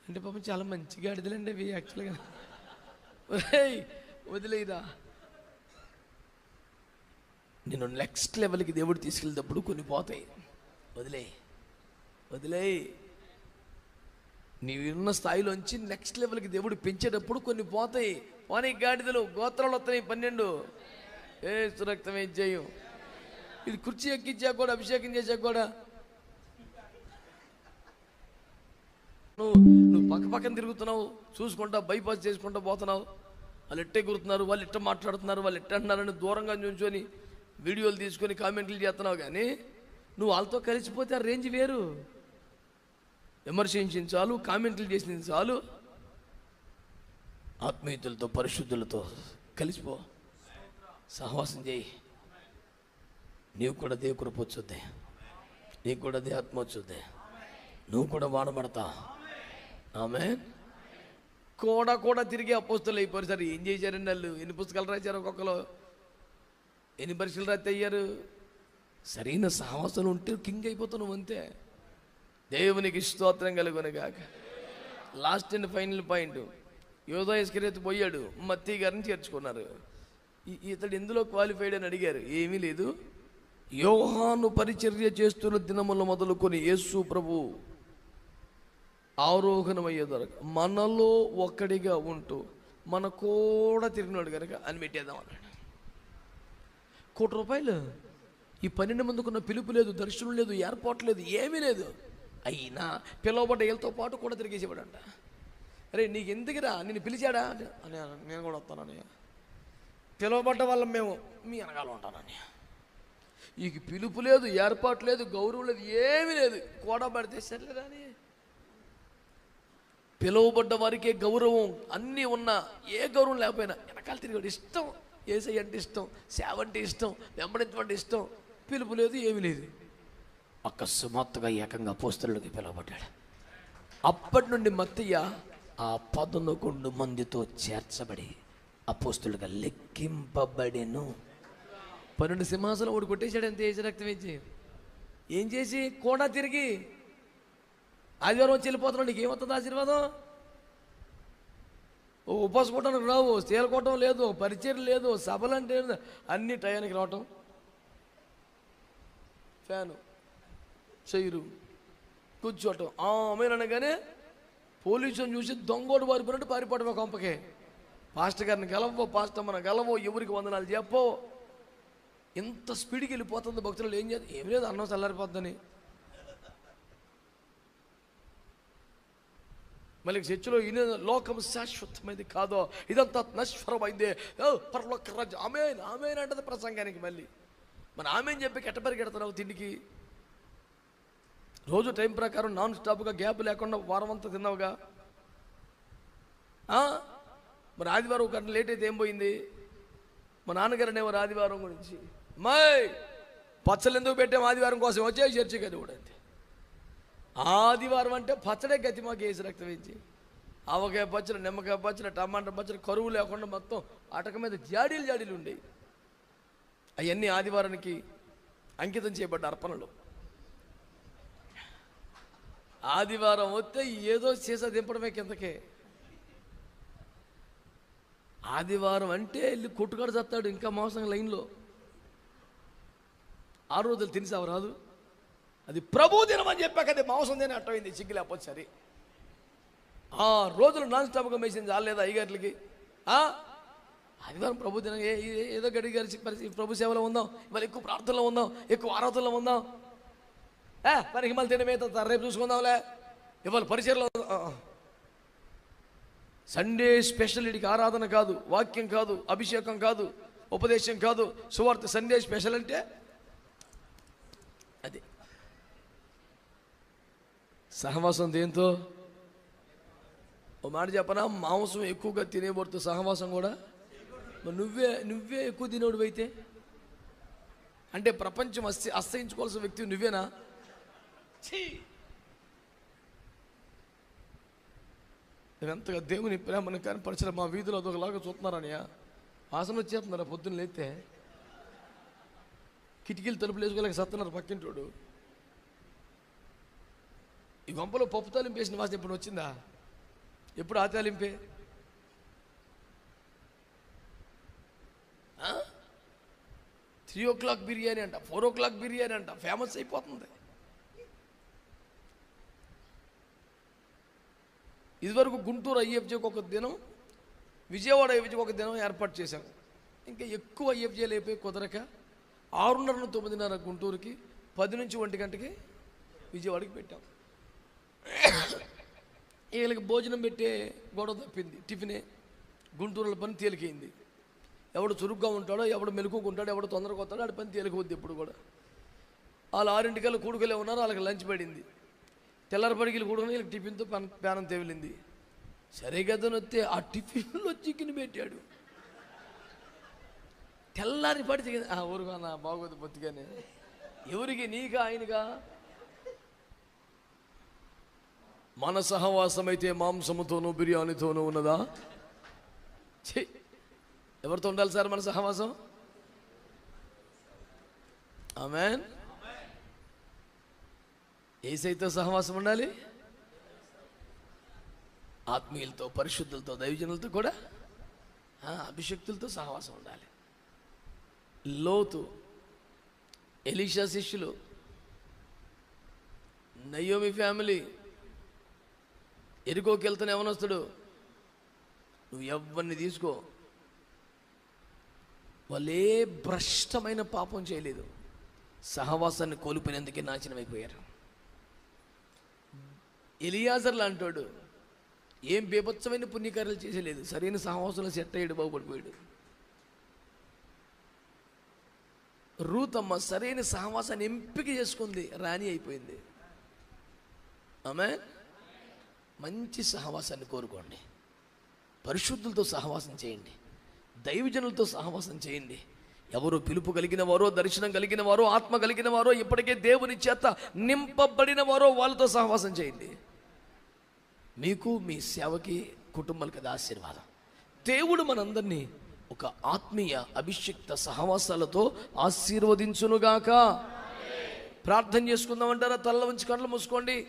అంటే. పాపం చాలా మంచి గాడిదలండి అవి యాక్చువల్గా. వదిలేరా, నేను నెక్స్ట్ లెవెల్కి దేవుడు తీసుకెళ్ళేటప్పుడు కొన్ని పోతాయి. వదిలే నీవున్న స్థాయిలోంచి నెక్స్ట్ లెవెల్కి దేవుడు పెంచేటప్పుడు కొన్ని పోతాయి. పోనీ గాడిదలు గోత్రాలు వస్తాయి 12. రక్తమే జయం. ఇది కుర్చీ ఎక్కించా కూడా, అభిషేకం చేశాక కూడా నువ్వు పక్కన తిరుగుతున్నావు, చూసుకుంటా బైపాస్ చేసుకుంటా పోతున్నావు. వాళ్ళు ఎట్టే గురుతున్నారు, వాళ్ళు ఎట్ట మాట్లాడుతున్నారు, వాళ్ళు ఎట్ట అంటున్నారని దూరంగా నుంచొని వీడియోలు తీసుకొని కామెంట్లు చేస్తున్నావు. కానీ నువ్వు వాళ్ళతో కలిసిపోతే ఆ రేంజ్ వేరు. విమర్శించింది చాలు, కామెంట్లు చేసింది చాలు. ఆత్మీయులతో, పరిశుద్ధులతో కలిసిపో, సహవాసం చేయి. నీవు కూడా దేవ కృప వచ్చుద్ది, నీకు కూడా దే ఆత్మ వచ్చుద్ది, నువ్వు కూడా వాడబడతా. ఆమేన్. కూడా తిరిగి అపోస్తులు అయిపోయారు. సరే ఏం చేశారండి వాళ్ళు? ఎన్ని పుస్తకాలు రాశారు? ఒక్కొక్కరు ఎన్ని పరీక్షలు రాస్తే అయ్యారు? సరైన సహవాసం ఉంటే కింగ్ అయిపోతావు అంతే. దేవునికి స్తోత్రం కలుగునుగాక. లాస్ట్ అండ్ ఫైనల్ పాయింట్, యోధా ఇస్కరియోతు పోయాడు, మత్తయి గారిని చేర్చుకున్నారు. ఇతడు ఎందులో క్వాలిఫైడ్ అని అడిగారు. ఏమీ లేదు. యోహాను పరిచర్య చేస్తున్న దినములు మొదలుకొని యేసు ప్రభు ఆరోహణమయ్యేదరకు మనలో ఒక్కడిగా ఉంటూ మన కూడా తిరిగినాడు కనుక అని పెట్టేద్దాం అన్నాడు. ₹1 ఈ 12 మందికున్న పిలుపు లేదు, దర్శనం లేదు, ఏర్పాటు లేదు, ఏమీ లేదు. అయినా పిలవబడ్డ వీళ్ళతో పాటు కూడా తిరిగేసేవాడంట. అరే నీకు ఎందుకురా, నిన్ను పిలిచాడా అని. నేను కూడా వస్తానని. పిలవబడ్డ వాళ్ళం మేము మీ వెనకాల ఉంటానని. ఈ పిలుపు లేదు, ఏర్పాటు లేదు, గౌరవం లేదు, ఏమీ లేదు. కూడా పడితే సర్లేదా అని. పిలువబడ్డ వారికే గౌరవం అన్నీ ఉన్నా, ఏ గౌరవం లేకపోయినా వెనకాల తిరిగి ఇష్టం, యేసయ్య అంటే ఇష్టం, సేవ అంటే ఇష్టం, వెంబడించమంటే ఇష్టం. పిలుపు లేదు, ఏమీ లేదు. అకస్మాత్తుగా ఏకంగా అపోస్తలుడికి పిలువబడ్డాడు. అప్పటి నుండి మత్తయ్య ఆ 11 మందితో చేర్చబడి అపోస్తలుడిగా లెక్కింపబడెను. 12 సింహాసనం ఒకటి కొట్టేశాడు. అంతే, వేసి రక్తం ఇచ్చి ఏం చేసి కూడా తిరిగి ఆదివారం వచ్చి వెళ్ళిపోతున్నాడు. నీకు ఏమవుతుంది ఆశీర్వాదం? ఓ ఉపవాసం కొట్టడానికి రావు, స్త్రీలు కొట్టడం లేదు, పరిచయం లేదు, సభలు అంటే అన్ని టయానికి రావటం, ఫ్యాను చెయ్యరు, కూర్చోవటం అనగానే పోలీసుని చూసి దొంగోడు పారిపోయినట్టు పారిపోవటం ఒక కొంపకే. పాస్టర్ గారిని గెలవో, పాస్టర్ మన గెలవో, ఎవరికి వందనాలు చెప్పో. ఇంత స్పీడ్కి వెళ్ళిపోతుంది. భక్తులు ఏం చేయాలి? ఏం లేదు, అన్నం చల్లారిపోద్దని. మళ్ళీ చర్చిలో ఈయన లోకం శాశ్వతమైంది కాదో, ఇదంతా నశ్వరమైందే, పరలోక రాజ్యం ఆమేన్ ఆమేన్ అంటది ప్రసంగానికి. మళ్ళీ మరి ఆమెన్ చెప్పి కెట్టపరిగెడతావు తిండికి. రోజు టైం ప్రకారం నాన్ స్టాప్గా గ్యాప్ లేకుండా వారం అంతా తిన్నావుగా. మరి ఆదివారం ఒక గంట లేట్ అయితే ఏం పోయింది? మా నాన్నగారు అనేవారు ఆదివారం గురించి, మై పచ్చలు ఎందుకు పెట్టాము? ఆదివారం కోసం వచ్చే చర్చికి అని కూడా. అంతే, ఆదివారం అంటే పచ్చడే గతి మాకు వేసి రక్తం ఇచ్చి. ఆవకాయ పచ్చడి, నిమ్మకాయ పచ్చడి, టమాటా పచ్చడి, కరువు లేకుండా మొత్తం అటక మీద జాడీలు ఉండేవి. అవన్నీ ఆదివారానికి అంకితం చేయబడ్డ అర్పణలు. ఆదివారం వస్తే ఏదో చేసా దింపడమే కిందకే. ఆదివారం అంటే వెళ్ళి కొట్టుకాడు చస్తాడు ఇంకా మోసంగా లైన్లో. 6 రోజులు తినిసావు రాదు. అది ప్రభు దినం అని చెప్పాక అది మాంసం తిని అట్టయింది, సిగ్గు లేకపోతే సరే. 6 రోజులు నాన్ స్టాప్గా మేసింది చాలేదా అయ్యగారులకి? ఆదివారం ప్రభు దినం, ఏదో గడి గారి ప్రభు సేవలో ఉందాం, ఇవాళ ఎక్కువ ప్రార్థనలో ఉందాం, ఎక్కువ ఆరాధనలో ఉందాం, పనికి మళ్ళీ తినమే రేపు చూసుకుందాంలే, ఇవాళ పరిచయలో. Sunday special. ఇడికి ఆరాధన కాదు, వాక్యం కాదు, అభిషేకం కాదు, ఉపదేశం కాదు, సువార్త. సండే స్పెషల్ అంటే అది. సహవాసం దేంతో? ఓ మాట చెప్పనా, మాంసం ఎక్కువగా తినేబడుతూ సహవాసం కూడా. మరి నువ్వే ఎక్కువ తినేవాడు అయితే అంటే ప్రపంచం అసహించుకోవాల్సిన వ్యక్తి నువ్వేనా? నేను ఎంతగా దేవుని ప్రేమను కనపరచడం మా వీధిలో అదొకలాగా చూస్తున్నారని ఆసనం వచ్చేస్తున్నారా? పొద్దున్న లేస్తే కిటికీలు తలుపులు వేసుకోలేక సత్తున్నారు పక్కింటోడు. ఈ గొంపలో పప్పు తాలింపు వేసిన వాసన ఎప్పుడు వచ్చిందా? ఎప్పుడు ఆ తాలింపే? 3 o'clock బిర్యానీ అంట, 4 o'clock బిర్యానీ అంట, ఫేమస్ అయిపోతుంది. ఇదివరకు గుంటూరు ఐఎఫ్జేకి ఒక దినం, విజయవాడ ఐఎఫ్జేకి ఒక దినం ఏర్పాటు చేశాం. ఇంకా ఎక్కువ ఐఎఫ్జేలు అయిపోయి కుదరక 6:30 నుంచి 9:30 గుంటూరుకి, 10 నుంచి 1 గంటకి విజయవాడకి పెట్టాం. వీళ్ళకి భోజనం పెట్టే గొడవ తప్పింది. టిఫినే గుంటూరులో పని తేలికైంది. ఎవడు చురుగ్గా ఉంటాడో, ఎవడు మెలుకుంటాడో, ఎవడు తొందరగా వస్తాడో ఆడి పని తేలికవుద్ది. ఎప్పుడు కూడా వాళ్ళు 6 కూడుకలే ఉన్నారు. వాళ్ళకి లంచ్ పడింది. తెల్లారపడికి కూడుకుని వీళ్ళకి టిఫిన్తో ప్యానం తేలింది. సరే కదా వస్తే ఆ టిఫిన్లో చికెన్ పెట్టాడు. తెల్లారి పడి చికెన్. ఊరుగా నా బాగోదు పొత్తిగానే. ఎవరికి? నీకా ఆయనగా? మన సహవాసం అయితే మాంసముతోనూ బిర్యానీతోనూ ఉన్నదా? ఎవరితో ఉండాలి సార్ మన సహవాసం? ఆమేన్. యేసయ్యతో సహవాసం ఉండాలి. ఆత్మీయులతో, పరిశుద్ధులతో, దైవజనులతో కూడా, అభిషక్తులతో సహవాసం ఉండాలి. లోతు, ఎలీషా శిష్యులు, నయోమి ఫ్యామిలీ, ఎరుకోకి వెళ్తాను ఎవనొస్తాడు? నువ్వు ఎవరిని తీసుకో, వాళ్ళే భ్రష్టమైన పాపం చేయలేదు. సహవాసాన్ని కోల్పోయినందుకే నాశనం అయిపోయారు. ఎలియాజర్ లాంటోడు ఏం బీభత్సమైన పుణ్యకార్యాలు చేసేలేదు, సరైన సహవాసంలో సెట్ అయ్యాడు, బాగుపడిపోయాడు. రూతమ్మ సరైన సహవాసాన్ని ఎంపిక చేసుకుంది, రాణి అయిపోయింది. ఆమె మంచి సహవాసాన్ని కోరుకోండి, పరిశుద్ధులతో సహవాసం చేయండి, దైవజనులతో సహవాసం చేయండి. ఎవరు పిలుపు కలిగిన వారో, దర్శనం కలిగిన వారో, ఆత్మ కలిగిన వారో, ఇప్పటికే దేవుని చేత నింపబడిన వారో వాళ్ళతో సహవాసం చేయండి. మీకు, మీ సేవకి, కుటుంబాలకి అది ఆశీర్వాదం. దేవుడు మనందరినీ ఒక ఆత్మీయ అభిషిక్త సహవాసాలతో ఆశీర్వదించునుగాక. ప్రార్థన చేసుకుందామంటారా? తల్ల ఉంచి కళ్ళు మూసుకోండి.